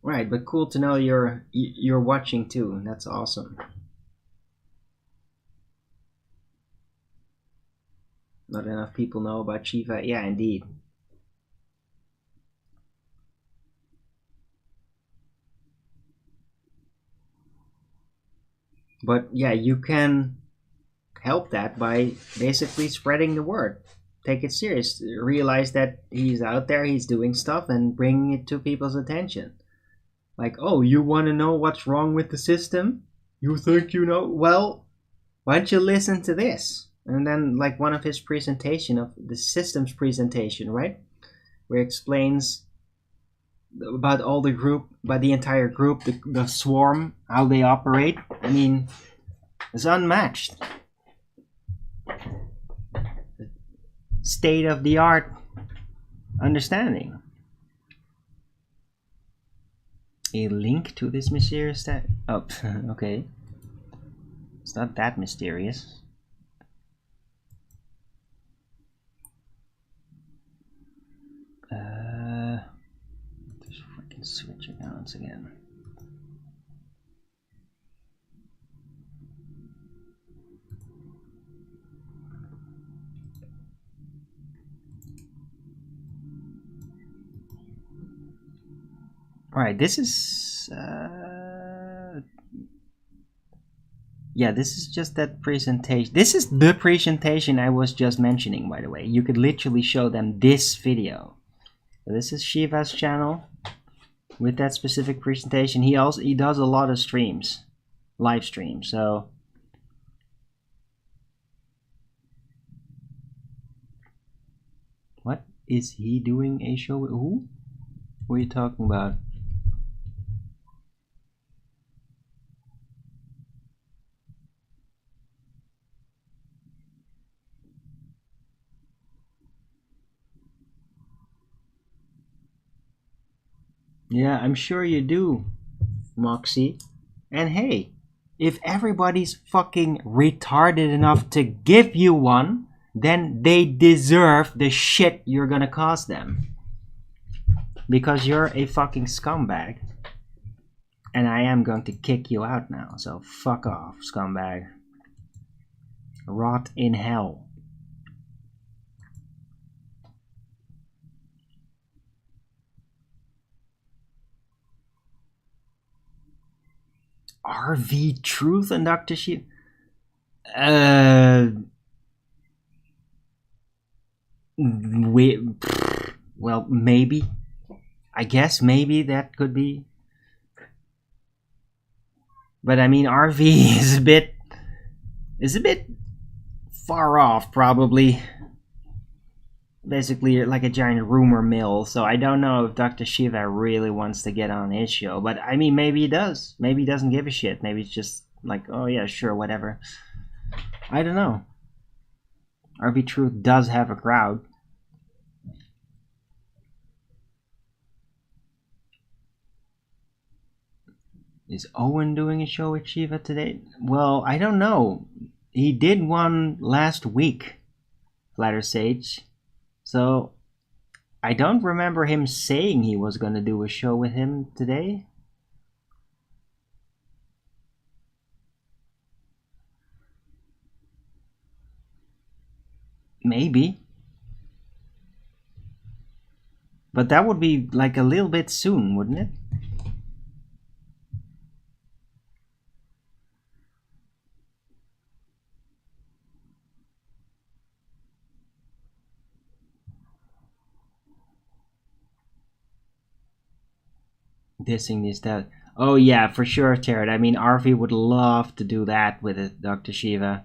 Speaker 1: Right, but cool to know you're watching too. That's awesome. Not enough people know about Shiva. Yeah, indeed. But yeah, you can help that by basically spreading the word. Take it serious. Realize that he's out there, he's doing stuff, and bringing it to people's attention. Like, oh, you want to know what's wrong with the system? You think you know? Well, why don't you listen to this? And then, like, one of his presentation of the systems presentation, right, where he explains about all the group, about the entire group, the swarm, how they operate. I mean, it's unmatched. State of the art understanding. A link to this mysterious oh, okay. It's not that mysterious. Switch accounts again. All right, this is yeah, this is just that presentation. This is the presentation I was just mentioning, by the way. You could literally show them this video. So this is Shiva's channel with that specific presentation. He does a lot of streams, live streams. So what is he doing a show with? Who? What are you talking about? Yeah, I'm sure you do, Moxie. And hey, if everybody's fucking retarded enough to give you one, then they deserve the shit you're gonna cause them. Because you're a fucking scumbag. And I am going to kick you out now, so fuck off, scumbag. Rot in hell. RV Truth and Dr. Shiva? Well, maybe. I guess maybe that could be. But I mean, RV is a bit far off, probably. Basically, like a giant rumor mill. So I don't know if Dr. Shiva really wants to get on his show. But I mean, maybe he does. Maybe he doesn't give a shit. Maybe it's just like, oh yeah, sure, whatever. I don't know. RV Truth does have a crowd. Is Owen doing a show with Shiva today? Well, I don't know. He did one last week, Flatter Sage. So, I don't remember him saying he was going to do a show with him today. Maybe. But that would be like a little bit soon, wouldn't it? Dissing this, that. Oh yeah, for sure, Jared. I mean, RV would love to do that with it, Dr. Shiva.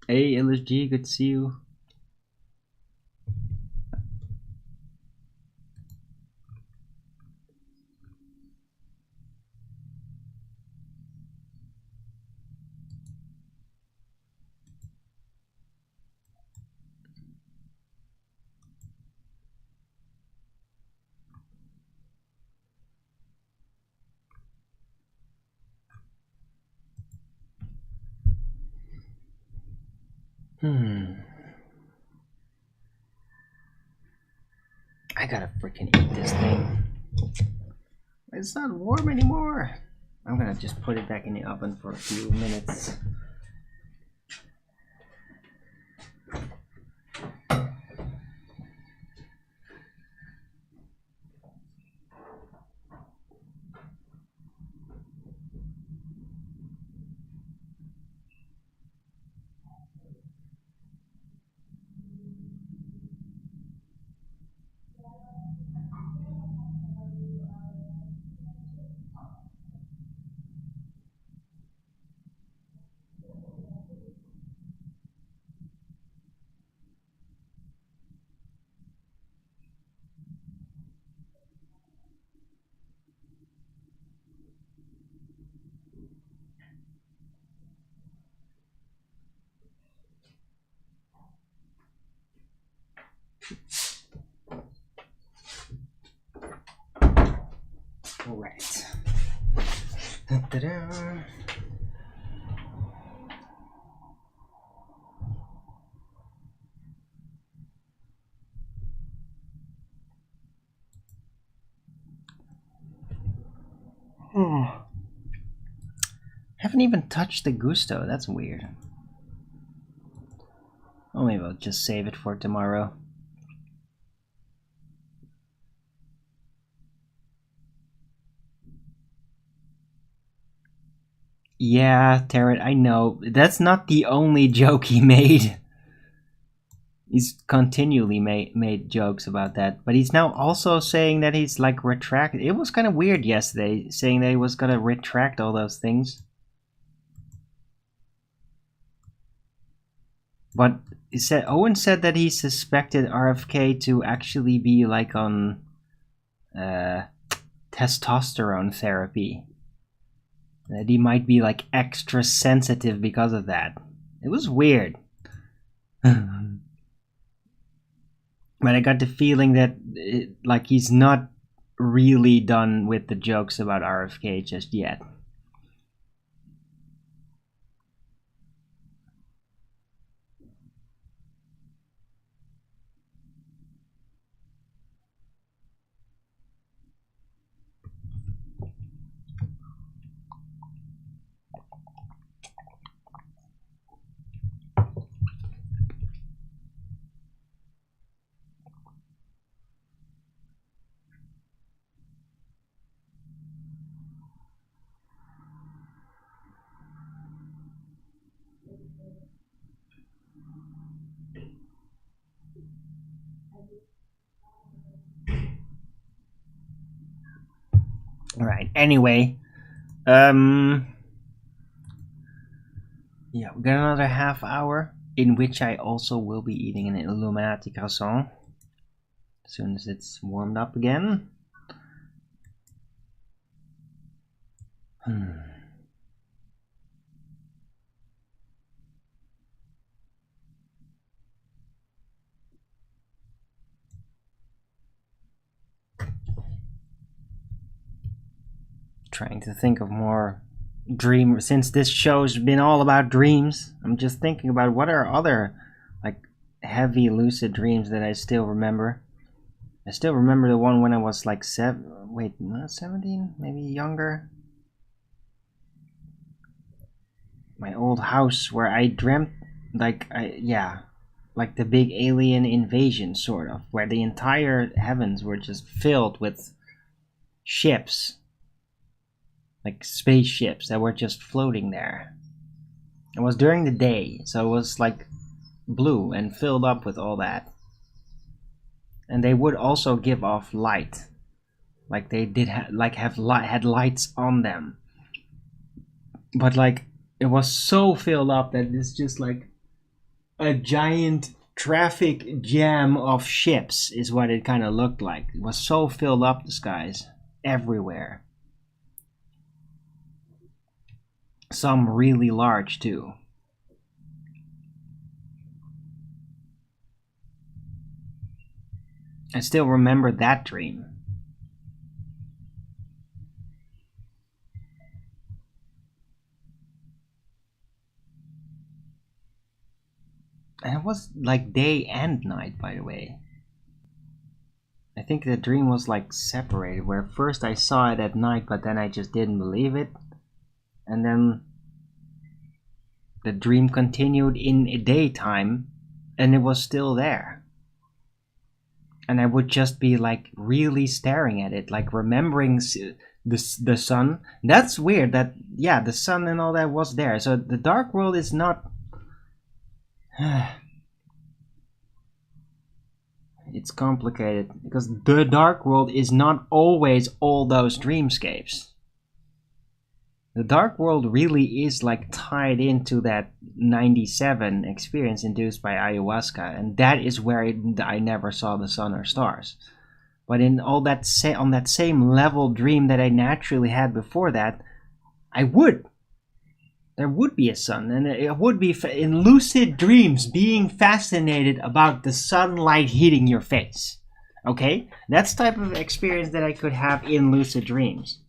Speaker 1: Hey, LSG, good to see you. I gotta freaking eat this thing. It's not warm anymore. I'm gonna just put it back in the oven for a few minutes. All right. Ta-da. Haven't even touched the gusto. That's weird. Oh, maybe I'll just save it for tomorrow. Yeah, Tarot, I know. That's not the only joke he made. He's continually made jokes about that. But he's now also saying that he's like retracted. It was kind of weird yesterday, saying that he was gonna retract all those things. But he said, Owen said that he suspected RFK to actually be like on testosterone therapy. That he might be like extra sensitive because of that. It was weird. But I got the feeling that like he's not really done with the jokes about RFK just yet. Alright, anyway. Yeah, we got another half hour in which I also will be eating an Illuminati croissant as soon as it's warmed up again. Trying to think of more dream, since this show's been all about dreams. I'm just thinking about what are other like heavy lucid dreams that I still remember. I still remember the one when I was like 17, maybe younger. My old house where I dreamt like like the big alien invasion sort of, where the entire heavens were just filled with ships. Like spaceships that were just floating there. It was during the day, so it was like blue and filled up with all that. And they would also give off light, like they did had lights on them. But like it was so filled up that it's just like a giant traffic jam of ships is what it kind of looked like. It was so filled up, the skies everywhere. Some really large too. I still remember that dream. And it was like day and night, by the way. I think the dream was like separated, where first I saw it at night, but then I just didn't believe it. And then the dream continued in daytime, and it was still there. And I would just be like really staring at it, like remembering the sun. That's weird that, yeah, the sun and all that was there. So the dark world is not... It's complicated, because the dark world is not always all those dreamscapes. The dark world really is like tied into that 97 experience induced by ayahuasca, and that is where I never saw the sun or stars. But in all that on that same level dream that I naturally had before that, there would be a sun, and it would be in lucid dreams being fascinated about the sunlight hitting your face. Okay, that's the type of experience that I could have in lucid dreams.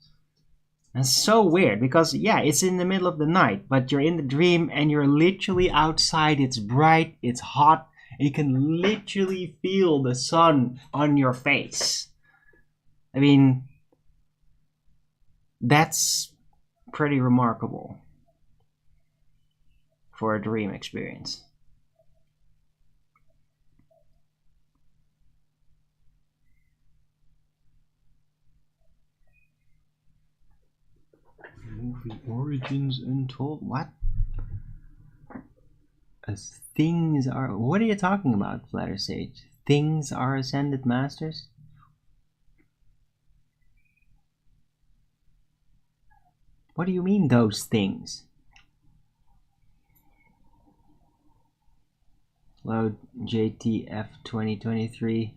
Speaker 1: It's so weird because, yeah, it's in the middle of the night, but you're in the dream and you're literally outside. It's bright, it's hot, and you can literally feel the sun on your face. I mean, that's pretty remarkable for a dream experience. Movie origins untold. What? As things are. What are you talking about, Flatter Sage? Things are ascended masters? What do you mean, those things? Load JTF 2023.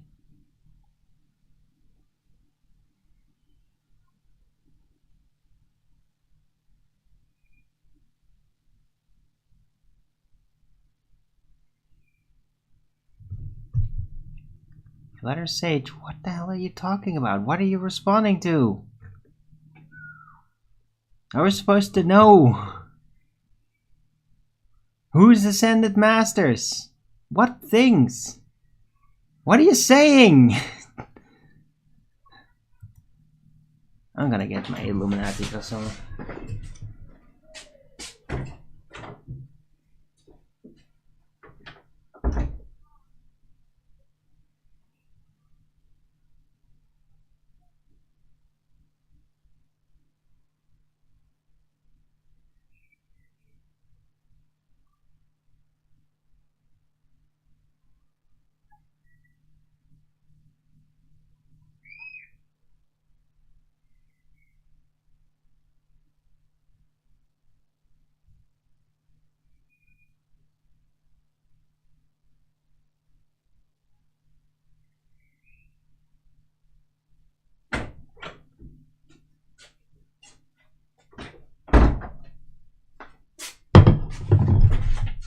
Speaker 1: Flatter Sage, what the hell are you talking about? What are you responding to? I was supposed to know. Who's ascended masters? What things? What are you saying? I'm gonna get my Illuminati or something.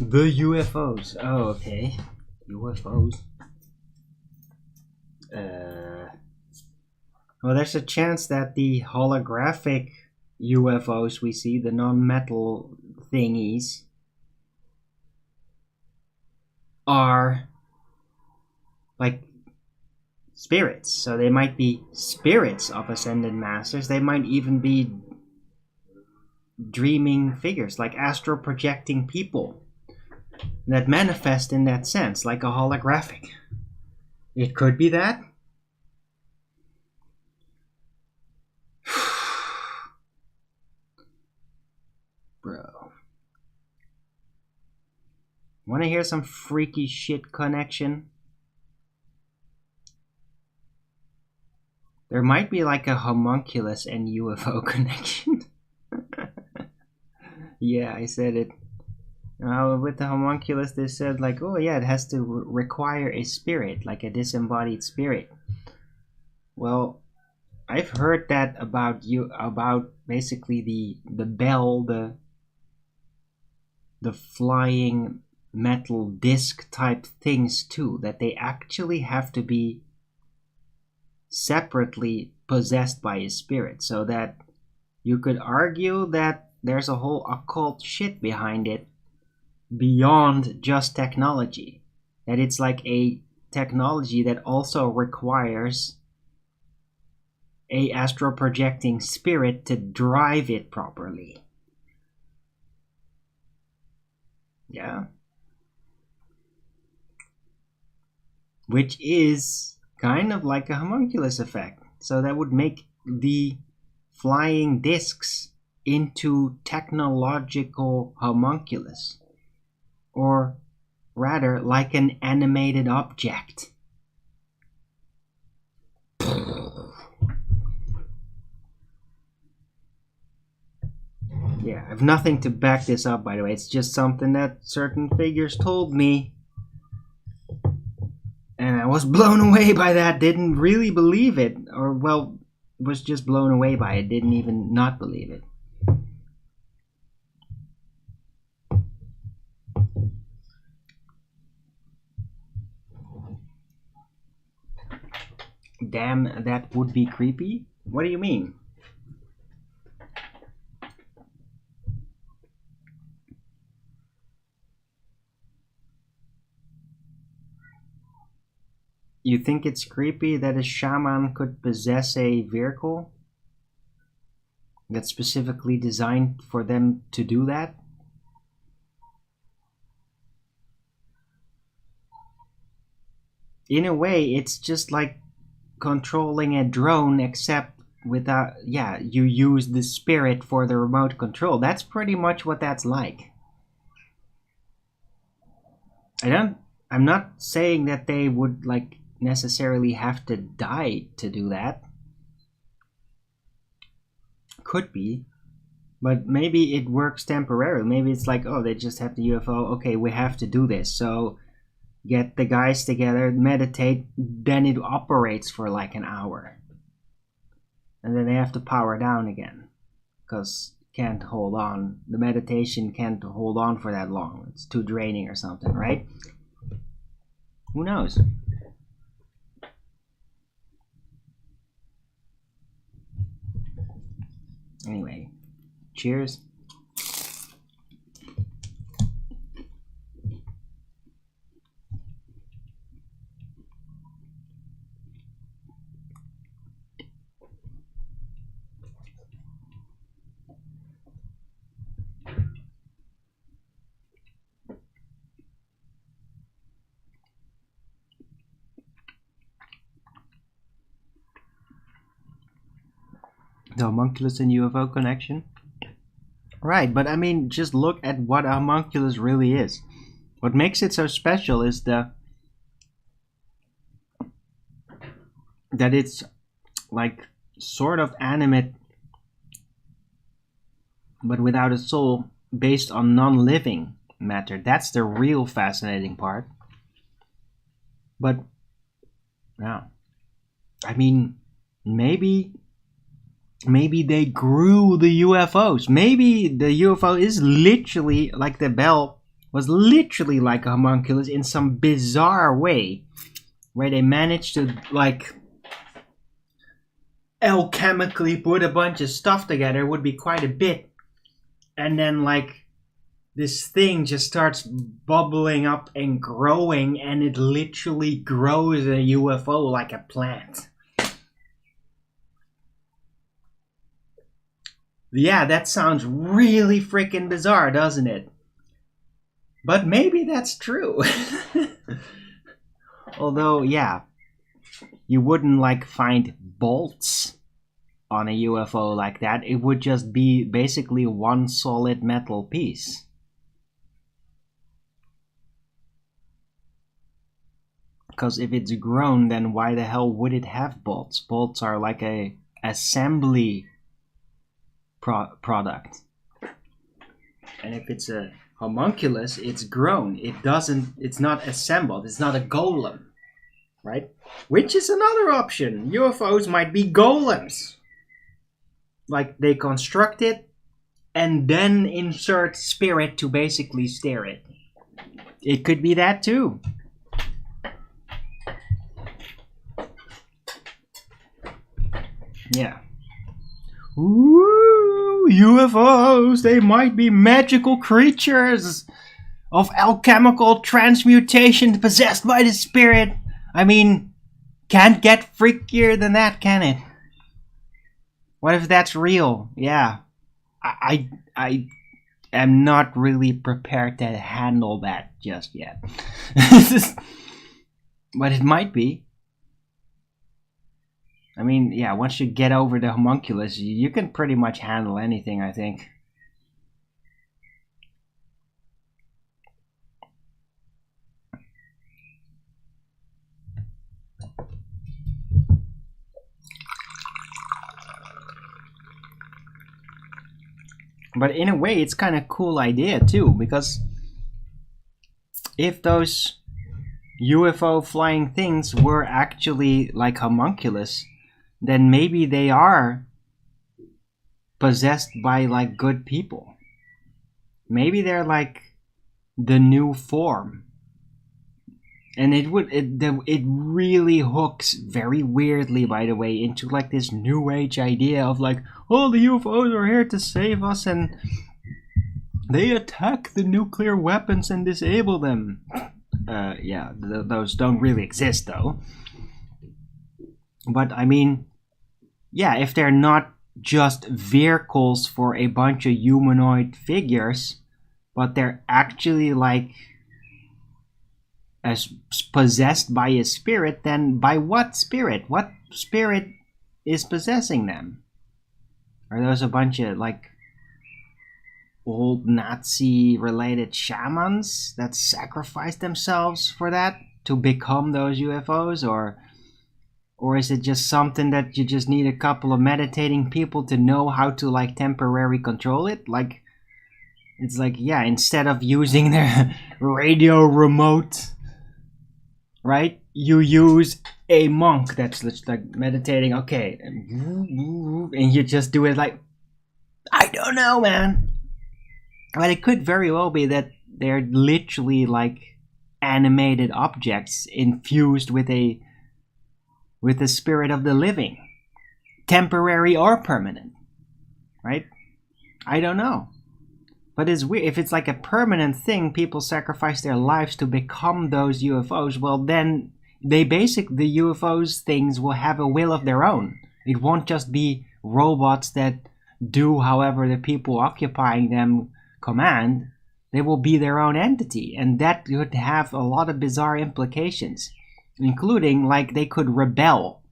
Speaker 1: The UFOs. Oh, okay. UFOs. Well, there's a chance that the holographic UFOs we see, the non-metal thingies, are like spirits. So they might be spirits of ascended masters. They might even be dreaming figures, like astral projecting people that manifest in that sense, like a holographic. It could be that. Bro. Wanna hear some freaky shit connection? There might be like a homunculus and UFO connection. Yeah, I said it. With the homunculus, they said like, oh yeah, it has to require a spirit, like a disembodied spirit. Well, I've heard that about basically the bell, the flying metal disc type things too, that they actually have to be separately possessed by a spirit, so that you could argue that there's a whole occult shit behind it beyond just technology, that it's like a technology that also requires a astral projecting spirit to drive it properly. Yeah. Which is kind of like a homunculus effect. So that would make the flying discs into technological homunculus. Or rather, like an animated object. Yeah, I have nothing to back this up, by the way. It's just something that certain figures told me. And I was blown away by that. Didn't really believe it. Or, well, was just blown away by it. Didn't even not believe it. Damn, that would be creepy? What do you mean? You think it's creepy that a shaman could possess a vehicle that's specifically designed for them to do that? In a way, it's just like controlling a drone, except without, yeah, you use the spirit for the remote control. That's pretty much what that's like. I'm not saying that they would like necessarily have to die to do that. Could be, but maybe it works temporarily. Maybe it's like, oh, they just have the UFO, okay, we have to do this, so get the guys together, meditate, then it operates for like an hour, and then they have to power down again because can't hold on, the meditation can't hold on for that long, it's too draining or something, right? Who knows? Anyway, cheers. The Homunculus and UFO connection? Right, but I mean, just look at what a homunculus really is. What makes it so special is that it's like sort of animate, but without a soul, based on non-living matter. That's the real fascinating part. But, yeah, I mean, maybe they grew the UFOs. Maybe the UFO is literally, like the bell was literally like a homunculus in some bizarre way, where they managed to like alchemically put a bunch of stuff together, would be quite a bit, and then like this thing just starts bubbling up and growing, and it literally grows a UFO like a plant. Yeah, that sounds really freaking bizarre, doesn't it? But maybe that's true. Although, yeah, you wouldn't like find bolts on a UFO like that. It would just be basically one solid metal piece. Because if it's grown, then why the hell would it have bolts? Bolts are like a assembly product, and if it's a homunculus, it's grown. It's not assembled. It's not a golem, right? Which is another option. UFOs might be golems, like they construct it and then insert spirit to basically steer it. It could be that too. Yeah. Ooh, UFOs, they might be magical creatures of alchemical transmutation possessed by the spirit. I mean, can't get freakier than that, can it? What if that's real? Yeah. I am not really prepared to handle that just yet. But it might be. I mean, yeah, once you get over the homunculus, you can pretty much handle anything, I think. But in a way, it's kind of cool idea too, because if those UFO flying things were actually like homunculus, then maybe they are possessed by like good people. Maybe they're like the new form. And it really hooks very weirdly, by the way, into like this new age idea of like, oh, the UFOs are here to save us and they attack the nuclear weapons and disable them. Yeah, those don't really exist though. But I mean, yeah, if they're not just vehicles for a bunch of humanoid figures, but they're actually like as possessed by a spirit, then by what spirit? What spirit is possessing them? Are those a bunch of like old Nazi related shamans that sacrifice themselves for that to become those UFOs, or is it just something that you just need a couple of meditating people to know how to like temporarily control it? Like, it's like, yeah, instead of using their radio remote, right, you use a monk that's just like meditating, okay, and you just do it like, I don't know, man. But it could very well be that they're literally like animated objects infused with the spirit of the living, temporary or permanent, right? I don't know. But it's weird. If it's like a permanent thing, people sacrifice their lives to become those UFOs, well then the UFOs things will have a will of their own. It won't just be robots that do however the people occupying them command. They will be their own entity, and that could have a lot of bizarre implications, including like they could rebel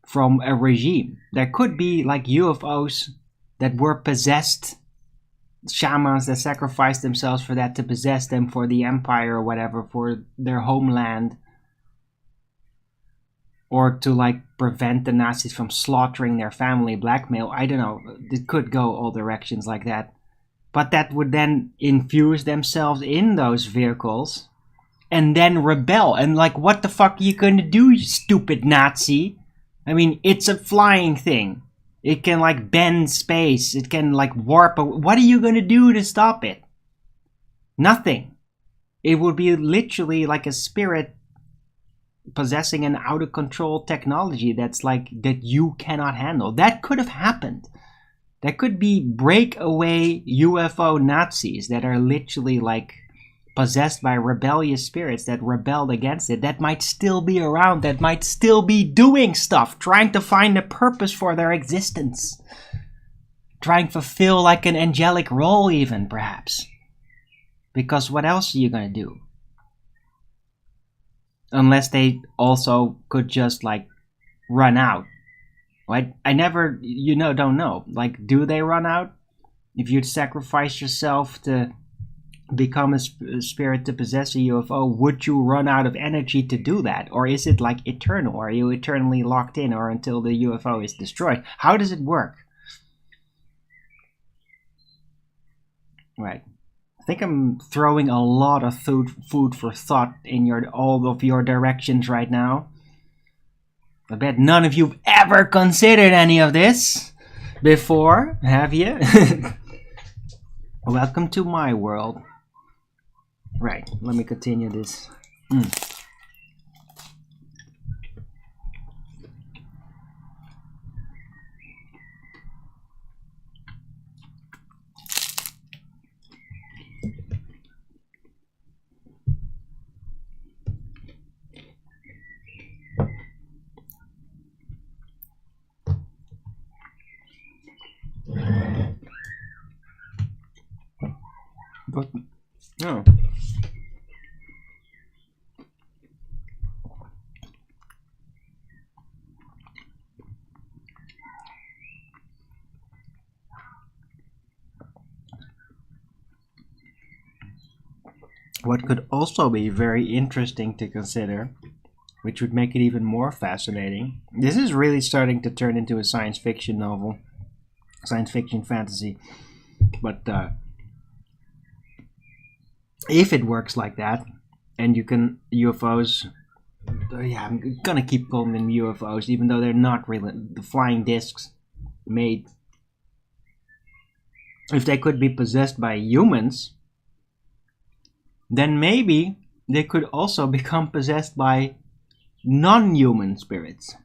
Speaker 1: from a regime. There could be like UFOs that were possessed, shamans that sacrificed themselves for that, to possess them for the empire or whatever, for their homeland, or to like prevent the Nazis from slaughtering their family, blackmail. I don't know. It could go all directions like that. But that would then infuse themselves in those vehicles and then rebel. And like, what the fuck are you going to do, you stupid Nazi? I mean, it's a flying thing. It can like bend space. It can like warp. What are you going to do to stop it? Nothing. It would be literally like a spirit possessing an out of control technology that's like that you cannot handle. That could have happened. There could be breakaway UFO Nazis that are literally like possessed by rebellious spirits that rebelled against it, that might still be around, that might still be doing stuff, trying to find a purpose for their existence, trying to fulfill like an angelic role even, perhaps. Because what else are you going to do? Unless they also could just like run out. Right? I never, don't know. Like, do they run out? If you'd sacrifice yourself to become a spirit to possess a UFO, would you run out of energy to do that? Or is it like eternal? Are you eternally locked in, or until the UFO is destroyed? How does it work? Right. I think I'm throwing a lot of food for thought in all of your directions right now. I bet none of you've ever considered any of this before, have you? Welcome to my world. Right, let me continue this. But, no. What could also be very interesting to consider, which would make it even more fascinating. This is really starting to turn into a science fiction novel, science fiction fantasy. But if it works like that, and you can UFOs, yeah, I'm gonna keep calling them UFOs, even though they're not really the flying discs made. If they could be possessed by humans, then maybe they could also become possessed by non-human spirits,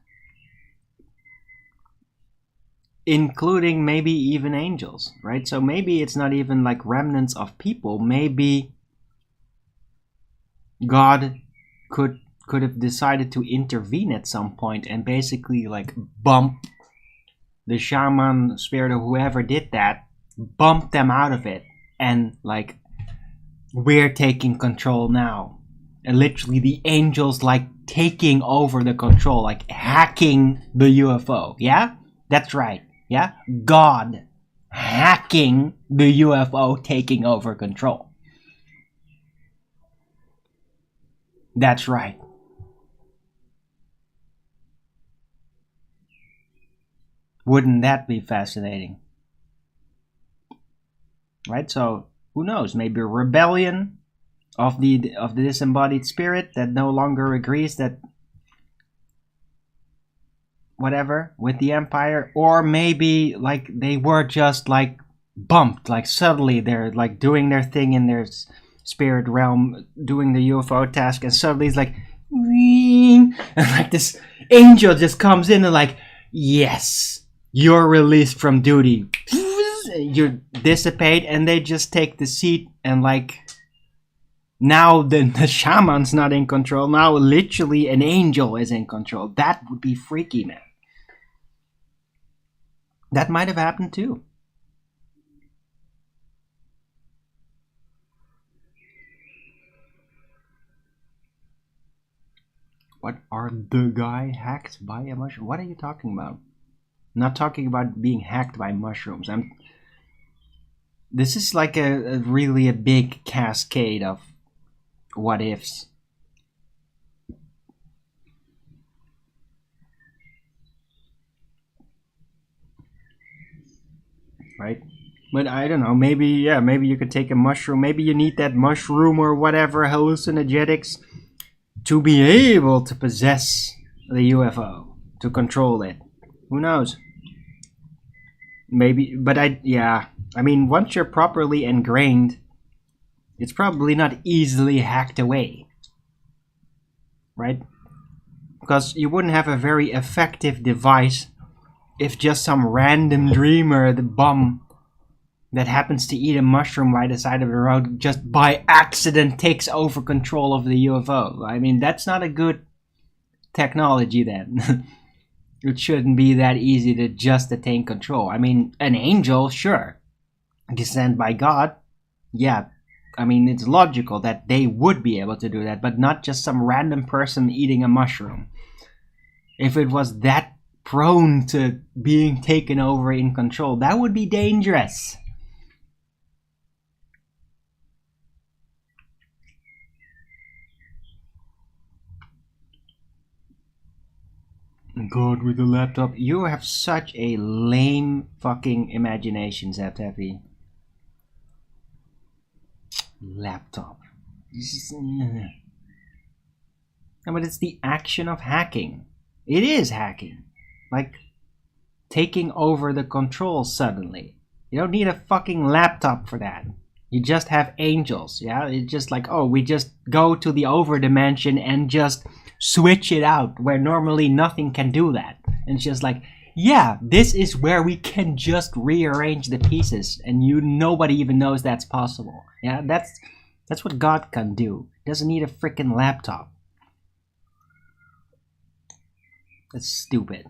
Speaker 1: including maybe even angels, right? So maybe it's not even like remnants of people. Maybe God could could have decided to intervene at some point and basically like bump the shaman spirit or whoever did that, bump them out of it, and like, we're taking control now. And literally the angels like taking over the control, like hacking the UFO. Yeah? That's right. Yeah? God hacking the UFO, taking over control. That's right. Wouldn't that be fascinating? Right? So who knows? Maybe a rebellion of the disembodied spirit that no longer agrees that whatever with the empire, or maybe like they were just like bumped, like suddenly they're like doing their thing in their spirit realm, doing the UFO task, and suddenly it's like and like this angel just comes in and like, yes, you're released from duty, you dissipate, and they just take the seat, and like now the shaman's not in control, now literally an angel is in control. That would be freaky, man. That might have happened too. What are the guy hacked by a mushroom? What are you talking about? I'm not talking about being hacked by mushrooms. This is like a really a big cascade of what ifs. Right? But I don't know, maybe, yeah, maybe you could take a mushroom. Maybe you need that mushroom or whatever, hallucinogenics, to be able to possess the UFO, to control it. Who knows? Maybe, but I mean, once you're properly ingrained, it's probably not easily hacked away. Right? Because you wouldn't have a very effective device if just some random dreamer, the bum that happens to eat a mushroom by the side of the road, just by accident takes over control of the UFO. I mean, that's not a good technology then. It shouldn't be that easy to just attain control. I mean, an angel, sure. Descent by God, yeah. I mean, it's logical that they would be able to do that, but not just some random person eating a mushroom. If it was that prone to being taken over in control, that would be dangerous. God with the laptop. You have such a lame fucking imagination, Zaptappy. Laptop. No, but it's the action of hacking. It is hacking. Like, taking over the control suddenly. You don't need a fucking laptop for that. You just have angels, yeah? It's just like, oh, we just go to the overdimension and just switch it out, where normally nothing can do that. And it's just like, yeah, this is where we can just rearrange the pieces, and nobody even knows that's possible. Yeah, that's what God can do. Doesn't need a freaking laptop. That's stupid.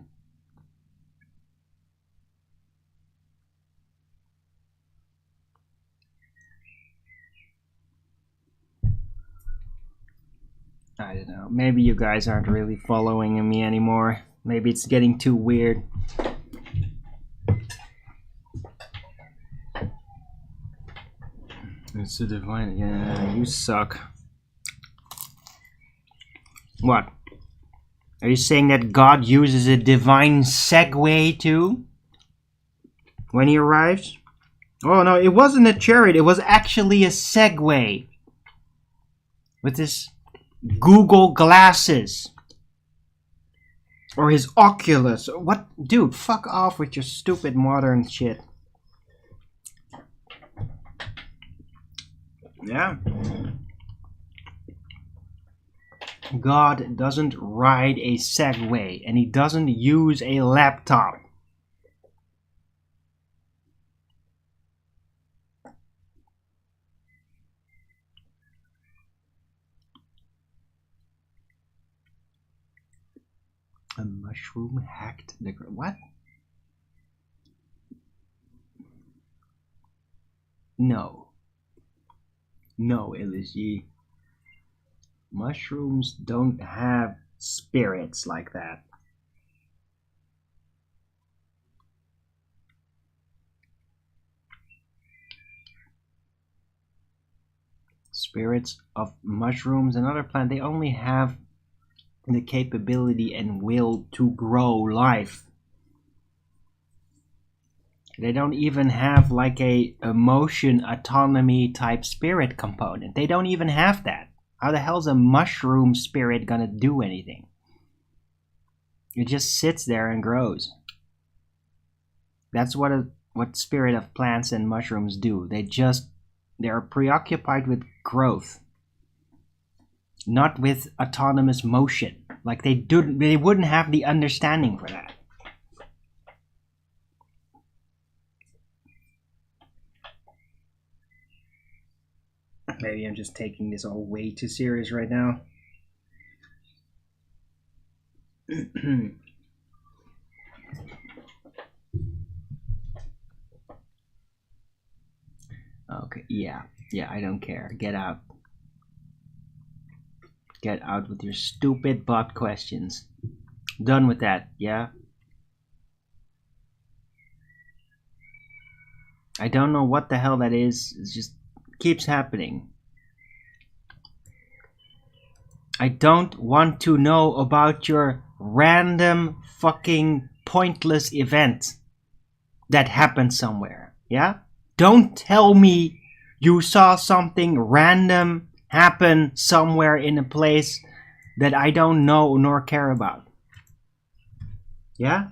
Speaker 1: I don't know. Maybe you guys aren't really following me anymore. Maybe it's getting too weird. It's a divine. Yeah, you suck. What? Are you saying that God uses a divine segue too? When he arrives? Oh no, it wasn't a chariot. It was actually a Segway. With his Google glasses. Or his Oculus. What? Dude, fuck off with your stupid modern shit. Yeah. God doesn't ride a Segway, and he doesn't use a laptop. A mushroom hacked the... What? No. No, LSG. Mushrooms don't have spirits like that. Spirits of mushrooms and other plants, they only have the capability and will to grow life. They don't even have like a emotion autonomy type spirit component. They don't even have that. How the hell's a mushroom spirit gonna do anything? It just sits there and grows. That's what spirit of plants and mushrooms do. They're preoccupied with growth, not with autonomous motion. Like they wouldn't have the understanding for that. Maybe I'm just taking this all way too serious right now. Okay, yeah, I don't care. Get out. Get out with your stupid bot questions. Done with that, yeah? I don't know what the hell that is. It just keeps happening. I don't want to know about your random fucking pointless event that happened somewhere, yeah? Don't tell me you saw something random happen somewhere in a place that I don't know nor care about. Yeah?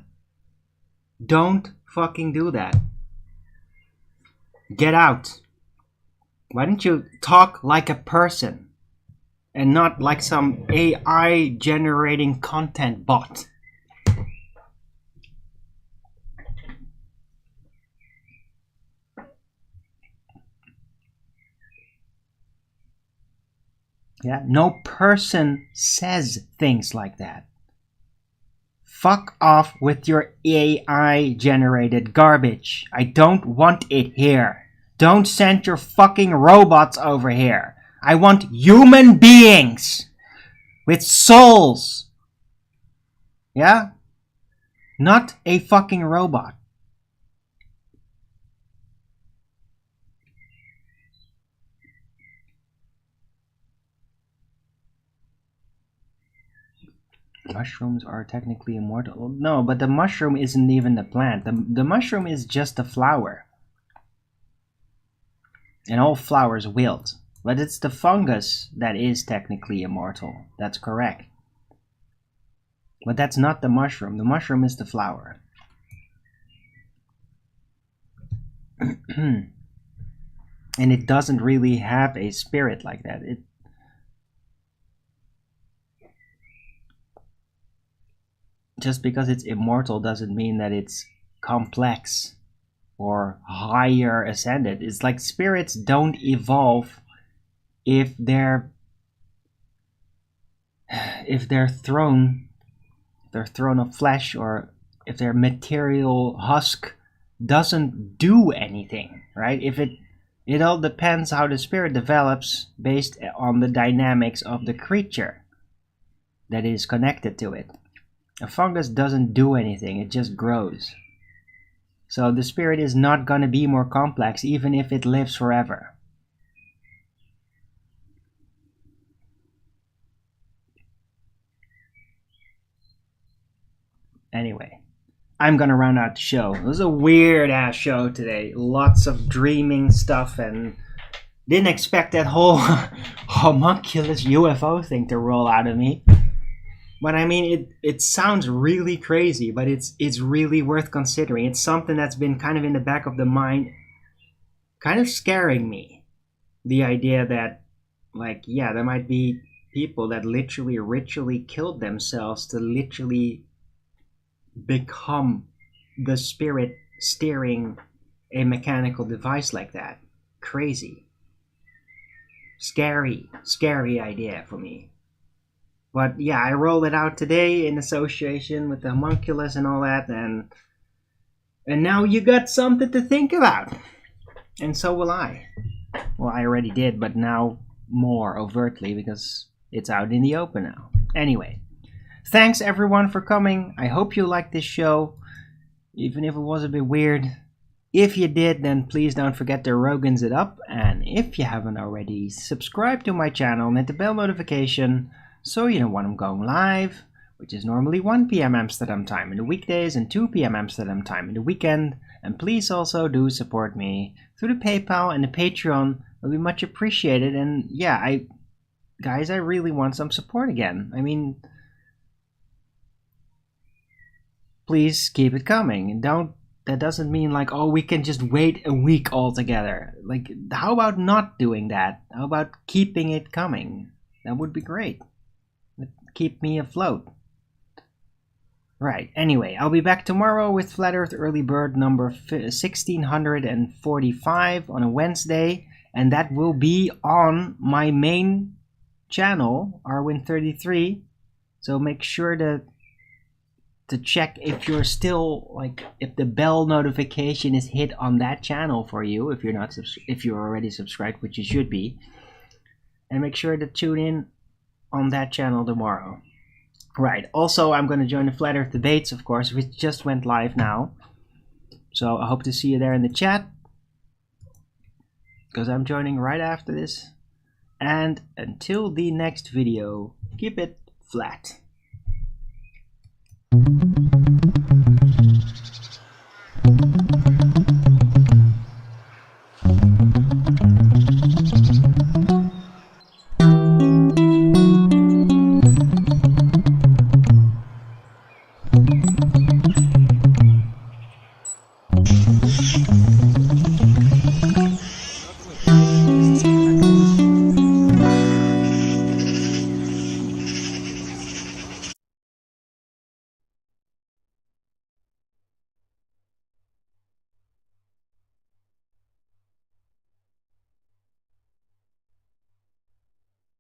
Speaker 1: Don't fucking do that. Get out. Why don't you talk like a person and not like some AI generating content bot? Yeah, no person says things like that. Fuck off with your AI generated garbage. I don't want it here. Don't send your fucking robots over here. I want human beings with souls. Yeah? Not a fucking robot. Mushrooms are technically immortal. No, but the mushroom isn't even the plant. The mushroom is just a flower. And all flowers wilt. But it's the fungus that is technically immortal. That's correct. But that's not the mushroom. The mushroom is the flower. And it doesn't really have a spirit like that. Just because it's immortal doesn't mean that it's complex or higher ascended. It's like spirits don't evolve if their throne of flesh, or if their material husk doesn't do anything, right? If it all depends how the spirit develops based on the dynamics of the creature that is connected to it. A fungus doesn't do anything, it just grows. So the spirit is not going to be more complex even if it lives forever. Anyway, I'm gonna round out the show. It was a weird ass show today. Lots of dreaming stuff, and didn't expect that whole homunculus UFO thing to roll out of me. But I mean, it sounds really crazy, but it's really worth considering. It's something that's been kind of in the back of the mind, kind of scaring me. The idea that, like, yeah, there might be people that literally ritually killed themselves to literally become the spirit steering a mechanical device like that. Crazy. Scary idea for me. But yeah, I rolled it out today in association with the homunculus and all that, and now you got something to think about. And so will I. Well, I already did, but now more overtly because it's out in the open now. Anyway, thanks everyone for coming. I hope you liked this show, even if it was a bit weird. If you did, then please don't forget to Rogans it up. And if you haven't already, subscribe to my channel and hit the bell notification so you know when I'm going live, which is normally 1 p.m. Amsterdam time in the weekdays and 2 p.m. Amsterdam time in the weekend. And please also do support me through the PayPal and the Patreon. It'll be much appreciated. And yeah, I really want some support again. I mean, please keep it coming. And that doesn't mean like, oh, we can just wait a week altogether. Like, how about not doing that? How about keeping it coming? That would be great. Keep me afloat. Right, anyway, I'll be back tomorrow with Flat Earth Early Bird number 1645 on a Wednesday, and that will be on my main channel, Arwin33. So make sure to check if you're still, like, if the bell notification is hit on that channel for you, if you're already subscribed, which you should be, and make sure to tune in on that channel tomorrow. Right, also I'm going to join the Flat Earth debates, of course, which just went live now, so I hope to see you there in the chat, because I'm joining right after this. And until the next video, keep it flat.